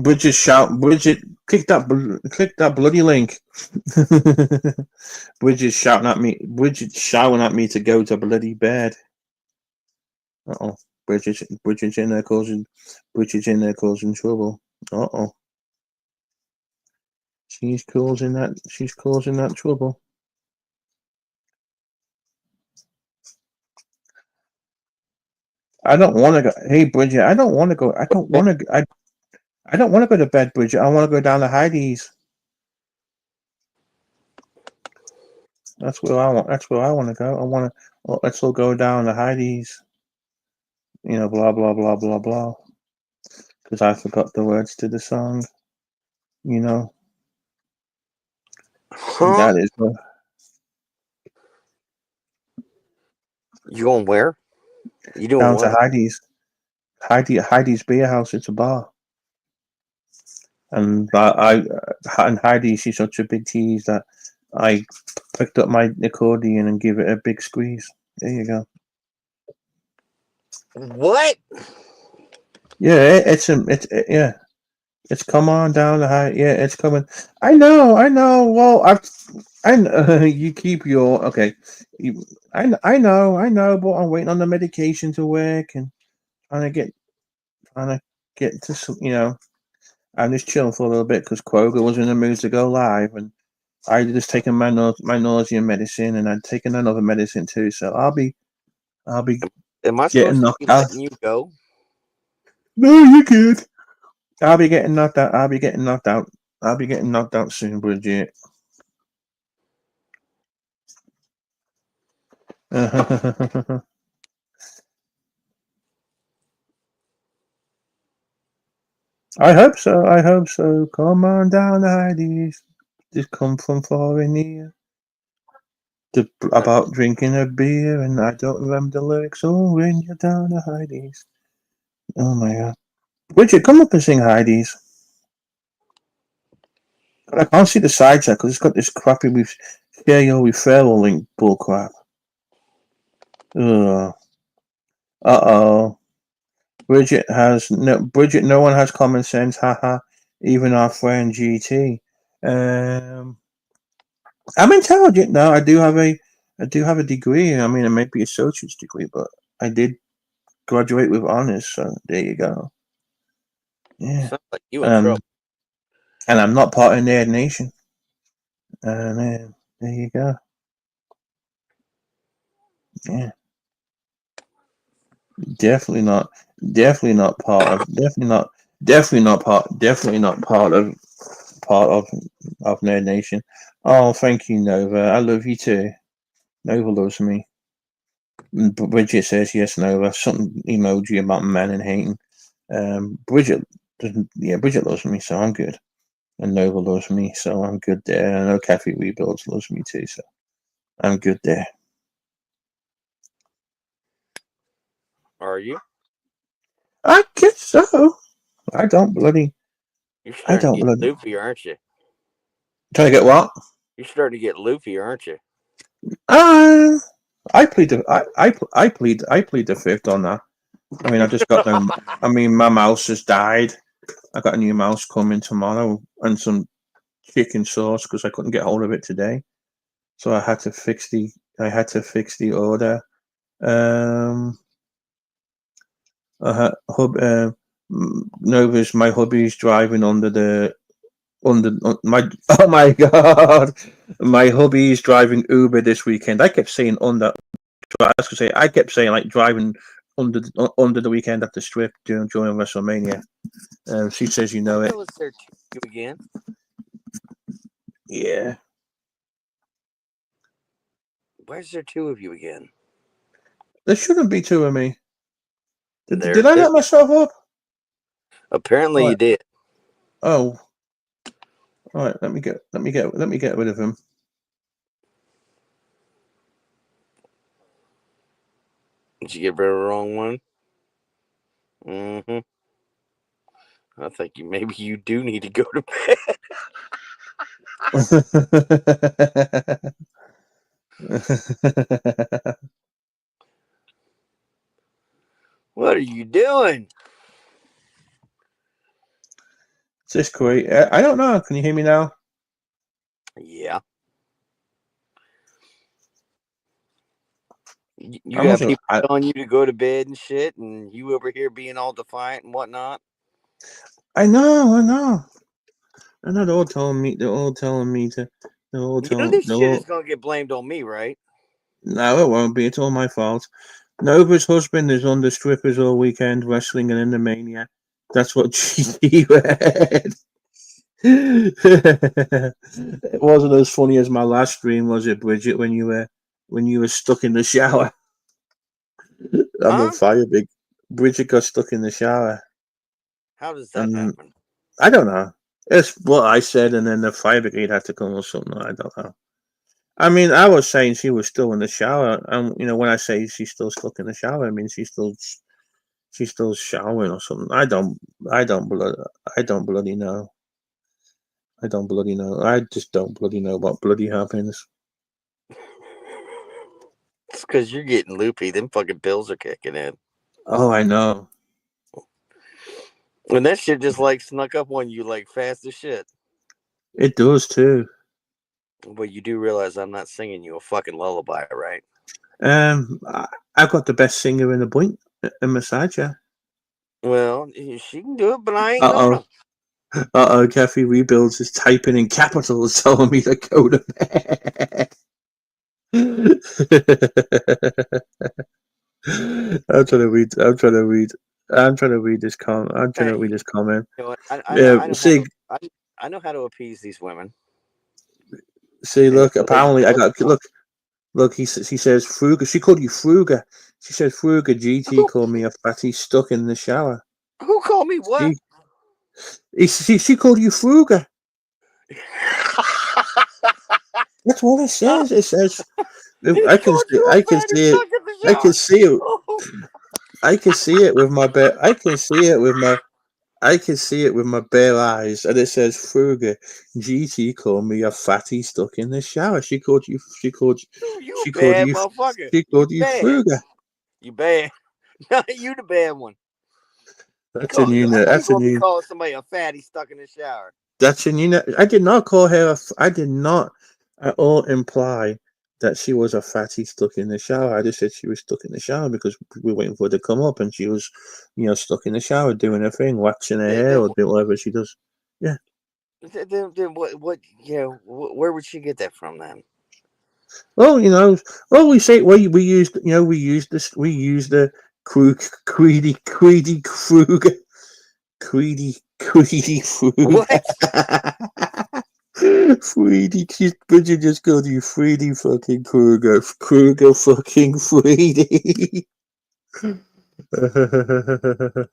Click that bloody link. Bridget's shouting at me. Bridget's shouting at me to go to bloody bed. Uh oh. Bridget's in there causing. Bridget's in there causing trouble. Uh oh. She's causing that trouble. I don't want to go. Hey, Bridget. I don't want to go. I don't want to. I don't want to go to bed, Bridget. I want to go down to Heidi's. That's where I want to go. I want to. Well, let's all go down to Heidi's. Blah blah blah blah blah. Because I forgot the words to the song. You know, Huh? that is You going where? You doing down to what? Heidi's. Heidi's Beer House. It's a bar, and and Heidi. She's such a big tease that I picked up my accordion and give it a big squeeze. There you go. What? Yeah, yeah. It's come on down the high. Yeah, it's coming. I know. Well, I know you keep your okay. You, I know, but I'm waiting on the medication to work and trying to get to I'm just chilling for a little bit because Kroger was in the mood to go live, and I just taken my nausea medicine, and I'd taken another medicine too. So I'll be Am I getting supposed to knocked be out. letting you go? No, you good. I'll be getting knocked out. I'll be getting knocked out. I'll be getting knocked out soon, Bridget. I hope so. I hope so. Come on down, Heidi's. Just come from far and near. Uh, About drinking a beer, and I don't remember the lyrics. Oh, when you're down to Heidi's. Oh my god. Bridget, come up and sing Heidi's. I can't see the side chat because it's got this crappy share your referral link bullcrap. Ugh. Uh-oh. Bridget, no one has common sense, haha. Even our friend GT. Um I'm intelligent now. I do have a degree. I mean, it might be an associate's degree, but I did graduate with honors, so there you go. Yeah. sounds like you in Um trouble. and I'm not part of Nerd Nation. And there you go. Yeah. Definitely not. Definitely not part of. Definitely not. Definitely not part. Definitely not part of Nerd Nation. Oh, thank you, Nova. I love you too. Nova loves me. Bridget says yes, Nova. Something emoji about men and hating. Bridget doesn't. Yeah, Bridget loves me, so I'm good. And Nova loves me, so I'm good there. I know Kathy Rebuilds loves me too, so I'm good there. Are you? I guess so. I don't bloody. You're I starting to don't get bloody. loopy, aren't you? Trying to get what? You're starting to get loopy, aren't you? Uh, I plead the fifth on that. I mean, I just got no. I mean, my mouse has died. I got a new mouse coming tomorrow and some chicken sauce because I couldn't get hold of it today. So I had to fix the order. Um, Nova's my hubby's driving my oh my god, my hubby's driving Uber this weekend. I kept saying under. I was gonna say I kept saying like driving under the weekend at the strip during WrestleMania. She says you What know the it. hell is there to you again? Yeah. Why is there two of you again? There shouldn't be two of me. There Did I is. let myself up? Apparently All you right. did. Oh, all right. Let me get rid of him. Did you get rid of the wrong one? Mm-hmm. I think maybe you do need to go to bed. What are you doing? Is this great? I don't know. Can you hear me now? Yeah. You I got must have. people telling you to go to bed and shit, and you over here being all defiant and whatnot. I know. I know. I know. They're all telling me. They're all telling me to. They're all You know telling. this They're shit is all. gonna get blamed on me, right? No, it won't be. It's all my fault. Nova's husband is under strippers all weekend, wrestling and in the mania. That's what she read. It wasn't as funny as my last stream, was it, Bridget? When you were stuck in the shower. I'm on Huh? fire, big. Bridget got stuck in the shower, How does that and happen? I don't know. It's what I said, and then the fire brigade had to come or something. I don't know. I mean, I was saying she was still in the shower, and when I say she's still stuck in the shower, I mean she's still showering or something. I don't bloody, I don't bloody know. I don't bloody know. I just don't bloody know what bloody happens. It's because you're getting loopy. Them fucking pills are kicking in. Oh, I know. And that shit just like snuck up on you like fast as shit. It does too. But you do realize I'm not singing you a fucking lullaby, right? I've got the best singer in the point in Massager. Well, she can do it, but I ain't Uh gonna. oh. Kathy Rebuilds is typing in capitals telling me to go to bed. I'm trying to read this comment. I'm trying to read Hey, this comment. you know what? Yeah, see, I know how to appease these women. And look. Apparently, I got look. Look, he says Fruga. She called you Fruga. She says Fruga. GT who, called me a fatty stuck in the shower. who called me what? She she called you Fruga. That's what it says. It says He I can called see you a I can fatty see it. stuck in the I can shower. see it. Oh, I can see it with my bare. I can see it with my. I can see it with my bare eyes, and it says Fruga. GT called me a fatty stuck in the shower. She called you. She called. you a She called bad you. motherfucker. She You called you bad. Fruga. You bad. You the bad one. That's a new. How you That's a gonna be new. calling somebody a fatty stuck in the shower? That's a new. I did not call her. I did not at all imply that she was a fatty stuck in the shower. I just said she was stuck in the shower because we were waiting for her to come up, and she was, stuck in the shower doing her thing, waxing her Then, hair then, or doing whatever she does. Yeah. then what? Where would she get that from then? Well, we say we used, we used this, we used the Creedy Kruger, Creedy Kruger. What? Freedy, Bridget just called you Freedy fucking Kruger fucking Freedy.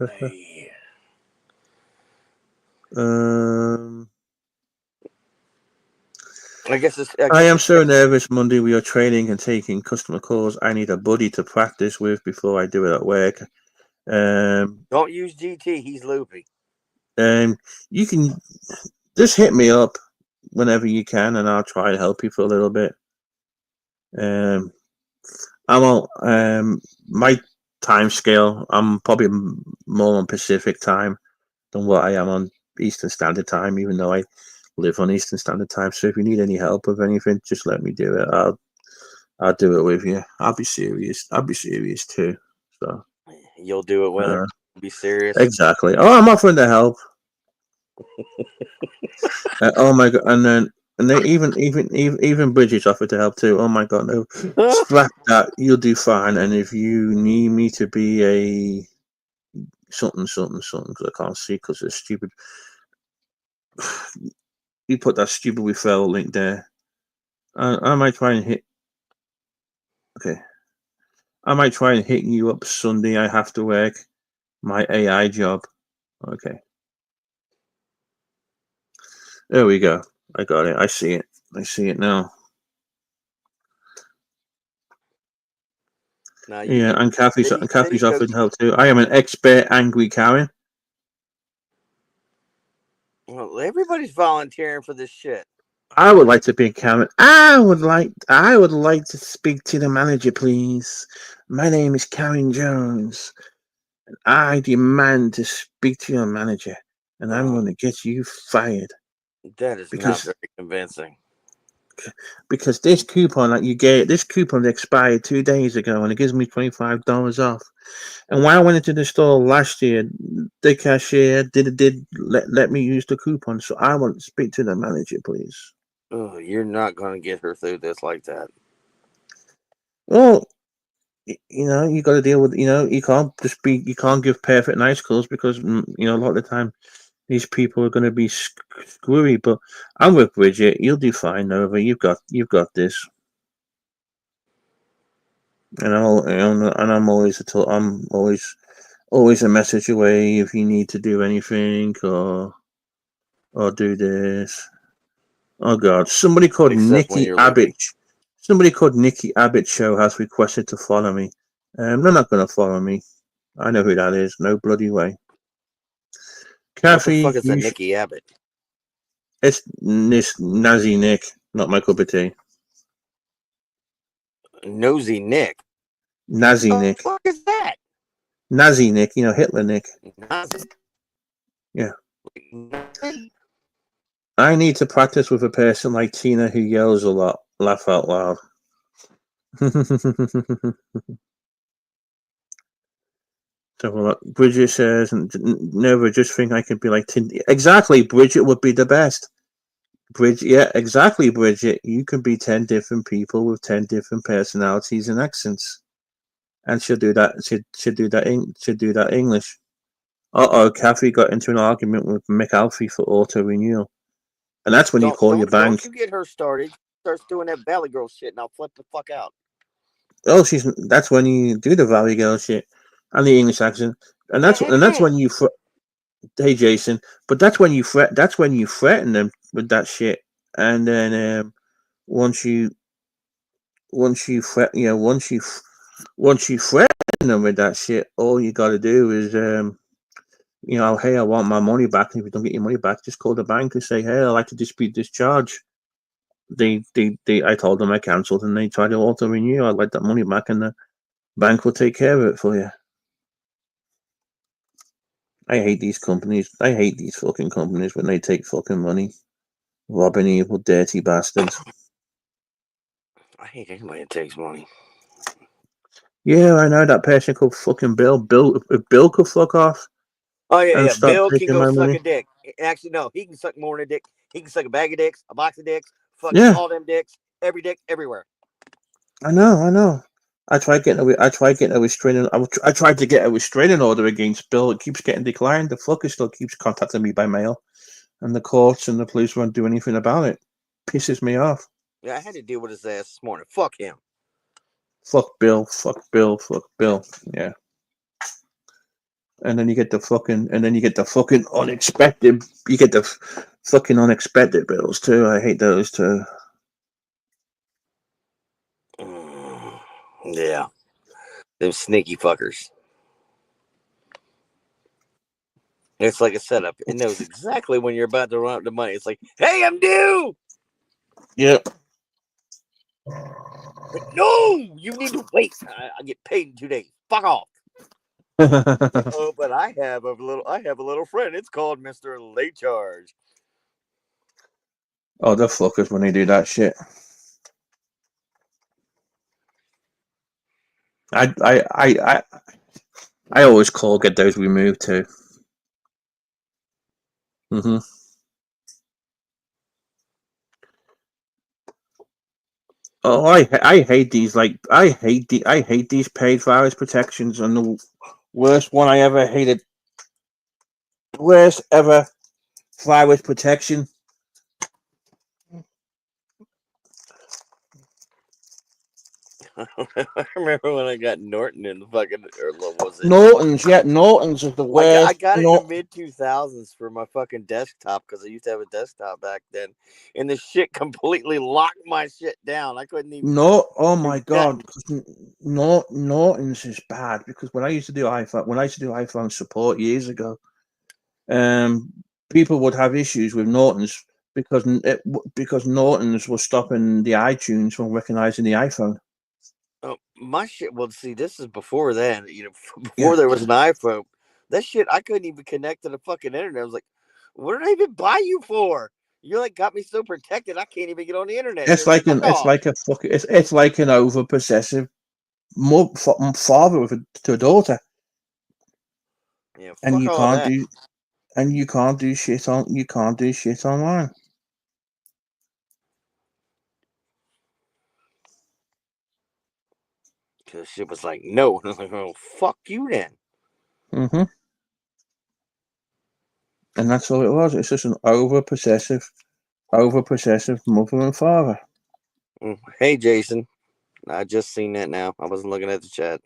Hey. um, I I guess am it's so nervous. Monday we are training and taking customer calls. I need a buddy to practice with before I do it at work. Um, don't use GT. He's loopy. you can just hit me up whenever you can, and I'll try to help you for a little bit. I'm on my time scale. I'm probably more on Pacific time than what I am on Eastern Standard Time, even though I live on Eastern Standard Time. So if you need any help with anything, just let me do it. I'll do it with you. I'll be serious. I'll be serious too. So You'll do it with her. uh, Be serious. exactly. Oh, I'm offering to help. Oh my god! And they even Bridget's offered to help too. Oh my god, no! Scrap that. You'll do fine. And if you need me to be a something something, because I can't see because it's stupid. You put that stupid referral link there. I might try and hit. Okay, I might try and hit you up Sunday. I have to work my AI job. Okay, there we go. I got it. I see it. I see it now. Now Yeah, and Kathy's then you go. offered help too. I am an expert angry Karen. Well, everybody's volunteering for this shit. I would like to be a Karen. I would like to speak to the manager, please. My name is Karen Jones. I demand to speak to your manager, and I'm going to get you fired That is not because very convincing. this coupon that you get, this coupon expired 2 days ago, and it gives me $25 off. And when I went into the store last year, the cashier did let me use the coupon. So I want to speak to the manager, please. Oh, you're not going to get her through this like that. Well, you got to deal with, you can't give perfect nice calls because, a lot of the time these people are going to be screwy. But I'm with Bridget. You'll do fine, Nova. You've got this. And I'm always a message away if you need to do anything or do this. Oh God! Except when you're loopy. Somebody called Nikki Abbott Show has requested to follow me. They're not going to follow me. I know who that is. No bloody way. What the fuck Kathy, is a Nicky Abbott? it's this Nazi Nick, not my cup of tea. Nosy Nick. Nazi What Nick. the fuck is that? Nazi Nick, Hitler Nick. Nazi. Yeah. Nazi. I need to practice with a person like Tina who yells a lot. Laugh out loud. So Bridget says, never just think I could be like Tina. Exactly, Bridget would be the best. Bridget, yeah, exactly, Bridget. You can be 10 different people with 10 different personalities and accents. And she'll do that. She'll do that. She'll do that English. Kathy got into an argument with McAlfee for auto renewal, and that's when you call your bank. Don't you get her started? She starts doing that Valley Girl shit, and I'll flip the fuck out. Oh, that's when you do the Valley Girl shit and the English accent, and that's when you. Hey Jason, but that's when you threaten them with that shit, and then once you threaten them with that shit, all you got to do is hey, I want my money back. And if you don't get your money back, just call the bank and say, hey, I'd like to dispute this charge. I told them I cancelled, and they tried to auto renew. I'd like that money back, and the bank will take care of it for you. I hate these companies. I hate these fucking companies when they take fucking money. Robbing evil, dirty bastards. I hate anybody that takes money. Yeah, I know that person called fucking Bill. If Bill could fuck off. Oh yeah. Bill can go suck money. a dick. Actually, no, he can suck more than a dick. He can suck a bag of dicks, a box of dicks, fucking all them dicks, every dick, everywhere. I know. I tried to get a restraining order against Bill. It keeps getting declined. The fucker still keeps contacting me by mail, and the courts and the police won't do anything about it. Pisses me off. Yeah, I had to deal with his ass this morning. Fuck him. Fuck Bill. Yeah. And then you get the fucking unexpected. You get the fucking unexpected bills too. I hate those too. Yeah, them sneaky fuckers. It's like a setup. It knows exactly when you're about to run up the money. It's like, hey, I'm due. Yep. Like, no, you need to wait. I get paid in 2 days. Fuck off. Oh, but I have a little friend. It's called Mr. Late Charge. Oh, the fuckers when they do that shit. I always get those removed too. Oh, I hate these. I hate these paid virus protections, and the worst one I ever hated. Worst ever virus protection. I remember when I got Norton in the fucking, or what was it? Norton's is the worst. I got it in the mid-2000s for my fucking desktop because I used to have a desktop back then, and the shit completely locked my shit down. I couldn't even. Oh my god! Norton's is bad because when I used to do iPhone support years ago, people would have issues with Norton's because Norton's was stopping the iTunes from recognizing the iPhone. Oh, my shit. Well, see, this is before then. Before there was an iPhone, that shit I couldn't even connect to the fucking internet. I was like, "What did I even buy you for? You got me so protected, I can't even get on the internet." It's like an over possessive father to a daughter. Yeah, and you can't do shit online. Because shit was like, no. And I was like, oh, fuck you then. And that's all it was. It's just an over possessive mother and father. Hey, Jason. I just seen that now. I wasn't looking at the chat.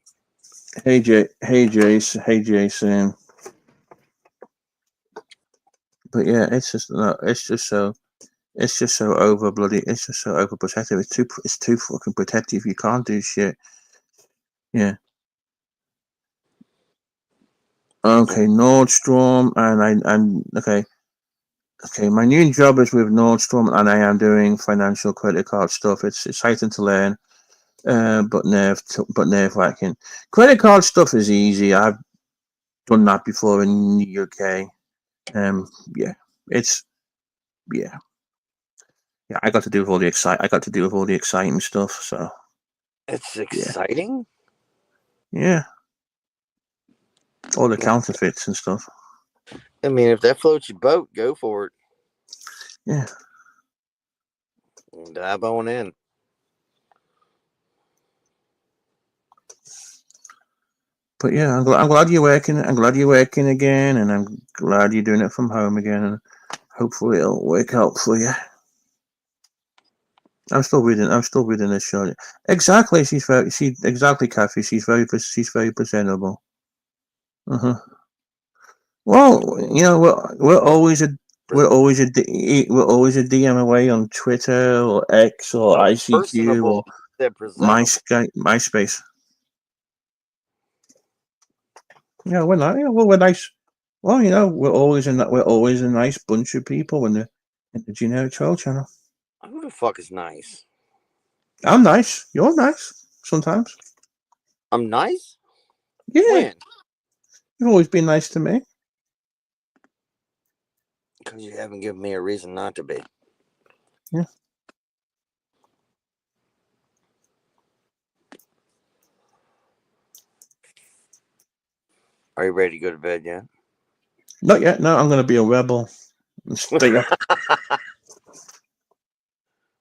Hey, Jason. But yeah, it's just so over bloody. It's just so over protective. It's too fucking protective. You can't do shit. Yeah. Okay, Nordstrom, okay. My new job is with Nordstrom, and I am doing financial credit card stuff. It's exciting to learn, but nerve wracking. Credit card stuff is easy. I've done that before in the UK. Yeah, it's yeah, yeah. I got to do with all the I got to do with all the exciting stuff. So It's yeah, exciting. yeah, all the counterfeits and stuff. I mean, if that floats your boat, go for it. Yeah, Dive on in. but yeah, I'm glad you're working. I'm glad you're working again, and I'm glad you're doing it from home again. And hopefully it'll work out for you. I'm still reading. I'm still reading this show. Exactly. Exactly, Kathy. She's very presentable. Uh-huh. Well, we're always a DM away on Twitter or X or Oh, ICQ personable. or Said presentable. MySpace. Yeah, we're not. Yeah, well, we're nice. Well, we're always a nice bunch of people in the generic troll channel. Who the fuck is nice? I'm nice. You're nice sometimes. I'm nice. Yeah, When? you've always been nice to me. Because you haven't given me a reason not to be. Yeah. Are you ready to go to bed yet? Not yet. No, I'm going to be a rebel and stay up.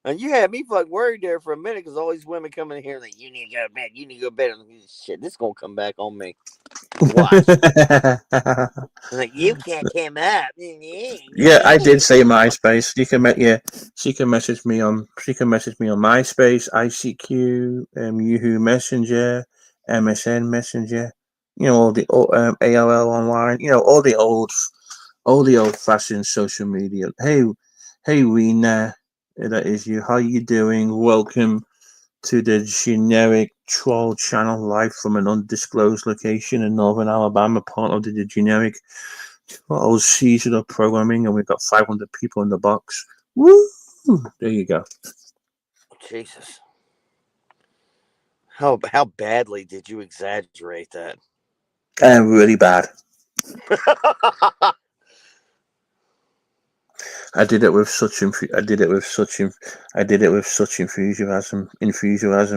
And you had me fucking worried there for a minute because all these women come in here and like, you need to go to bed. You need to go to bed. I'm like, shit, this gonna come back on me. Watch. I'm like, you can't come up. Yeah, I did say MySpace. She can message me on MySpace, ICQ, Yahoo Messenger, MSN Messenger. AOL online. All the old fashioned social media. Hey, Rena, that is you. How you doing? Welcome to the generic troll channel live from an undisclosed location in northern Alabama, part of the generic season of programming, and we've got 500 people in the box. Woo! There you go. Jesus. How badly did you exaggerate that? Really bad. I did it with such enthusiasm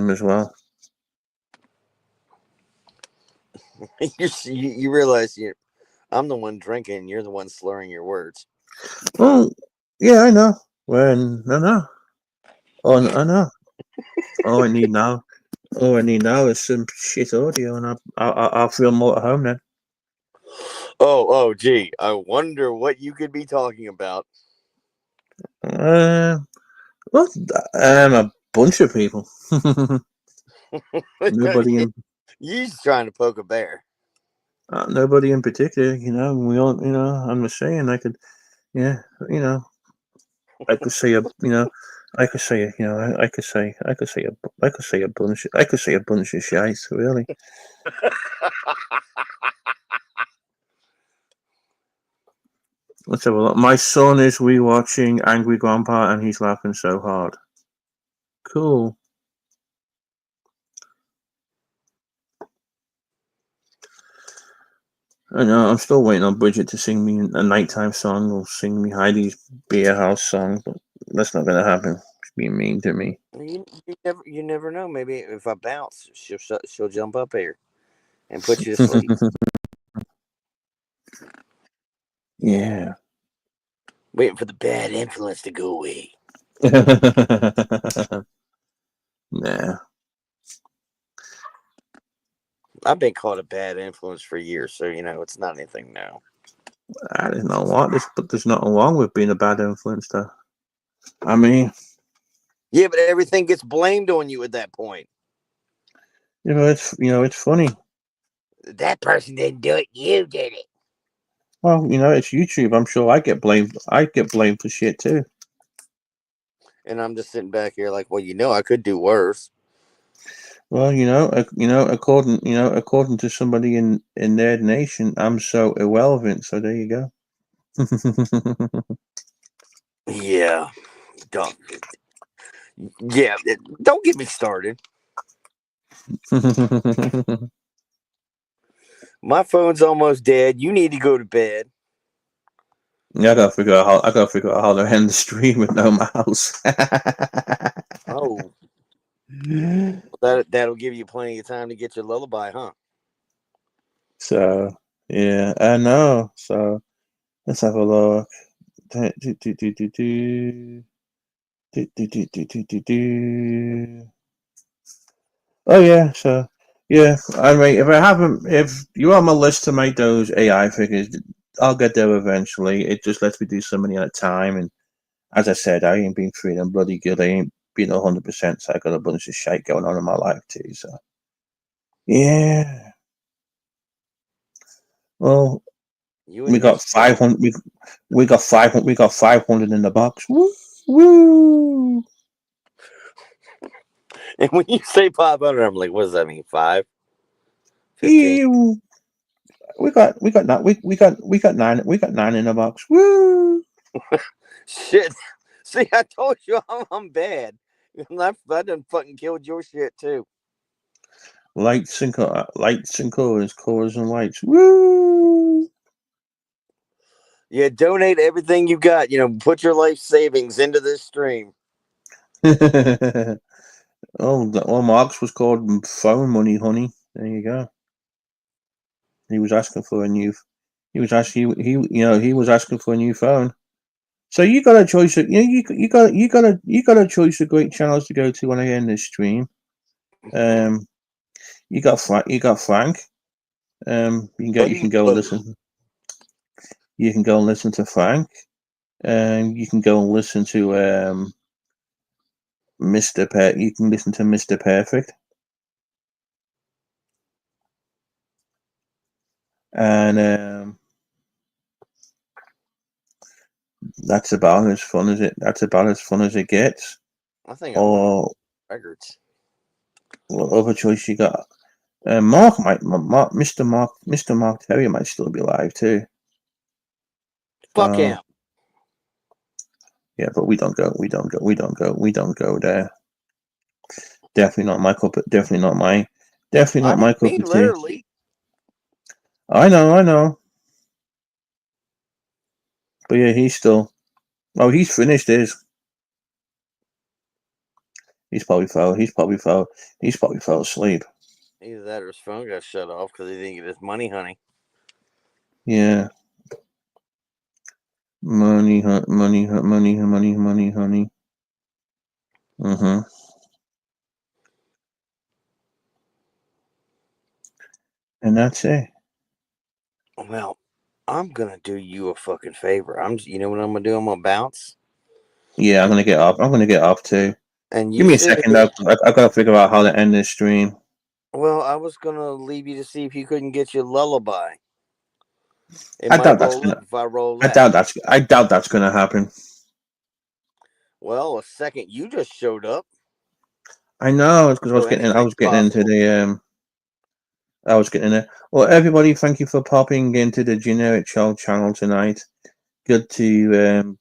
as well. You realize I'm the one drinking and you're the one slurring your words. Well, yeah, I know. When no. Oh, I know. All I need now. All I need now is some shit audio, and I'll feel more at home then. Gee. I wonder what you could be talking about. Uh, well, a bunch of people. Nobody in You're just trying to poke a bear. nobody in particular. We all. I'm just saying. I could. Yeah. You know. I could say a. I could say. I could say. I could say a. I could say a bunch. I could say a bunch of shit. Really. Let's have a look. My son is rewatching Angry Grandpa, and he's laughing so hard. Cool. I know. I'm still waiting on Bridget to sing me a nighttime song or sing me Heidi's Beer House song, but that's not going to happen. She's being mean to me. You never know. Maybe if I bounce, she'll jump up here and put you to sleep. Yeah. Waiting for the bad influence to go away. Nah. I've been called a bad influence for years, so it's not anything new. There's not what. There's nothing wrong with being a bad influence, though. I mean, yeah, but everything gets blamed on you at that point. it's funny. That person didn't do it. You did it. Well, it's YouTube. I'm sure I get blamed. I get blamed for shit too. And I'm just sitting back here like, well, I could do worse. Well, according to somebody in their nation, I'm so irrelevant. So there you go. Yeah. Don't. Yeah. Don't get me started. My phone's almost dead. You need to go to bed. Yeah, I gotta figure out how to end the stream with no mouse. Oh, that'll give you plenty of time to get your lullaby, huh? So yeah, I know. So let's have a look. Do, do, do, do, do, do. Do, do, do, do, do, do, do. Oh yeah, so yeah. I mean, if you're on my list to make those AI figures, I'll get there eventually. It just lets me do so many at a time, and as I said, I ain't been feeling bloody good. I ain't been 100%. So I got a bunch of shit going on in my life too. So yeah. Well, You we and your got shit. 500. We got 500. We got 500 in the box. Woo! Woo! And when you say 500, I'm like, what does that mean? 5? 15? Ew. We got nine in the box. Woo! Shit. See, I told you I'm bad. I done fucking killed your shit too. Lights and colors and lights. Woo! Yeah, donate everything you got. Put your life savings into this stream. Oh, Mark's was called phone money, honey. There you go. He was asking for a new. He was asking he was asking for a new phone. So you got a choice of you got a choice of great channels to go to when I end this stream. Um, you got Frank. You can go and listen. You can go and listen to Frank. You can go and listen to You can listen to Mr. Perfect. And that's about as fun as it. That's about as fun as it gets. I think I want Or records. what other choice you got? Mr. Mark Terry might still be alive too. Fuck him. Yeah, but we don't go there. Definitely not my cup. Definitely not my. Definitely I not my didn't cup mean of tea. literally. I know. But yeah, he's still. Oh, he's finished his. He's probably fell. He's probably fell asleep. Either that or his phone got shut off because he didn't get his money, honey. Yeah. Money, money, honey. Mm-hmm. And that's it. Well, I'm gonna do you a fucking favor. You know what I'm gonna do? I'm gonna bounce. Yeah, I'm gonna get up. I'm gonna get up too. And Give you me a sit second here. though. I gotta figure out how to end this stream. Well, I was gonna leave you to see if you couldn't get your lullaby. It I might doubt that's roll gonna. up if I roll left. I doubt that's gonna happen. Well, a second you just showed up, I know it's because so I anything's was getting into possible. the I was getting in there. Well, everybody, thank you for popping into the Generic Child channel tonight. Good to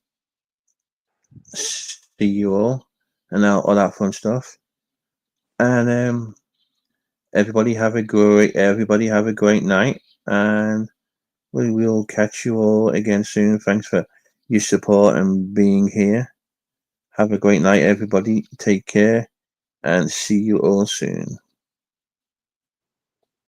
see you all and all that fun stuff. And everybody have a great night, and we will catch you all again soon. Thanks for your support and being here. Have a great night, everybody. Take care, and see you all soon.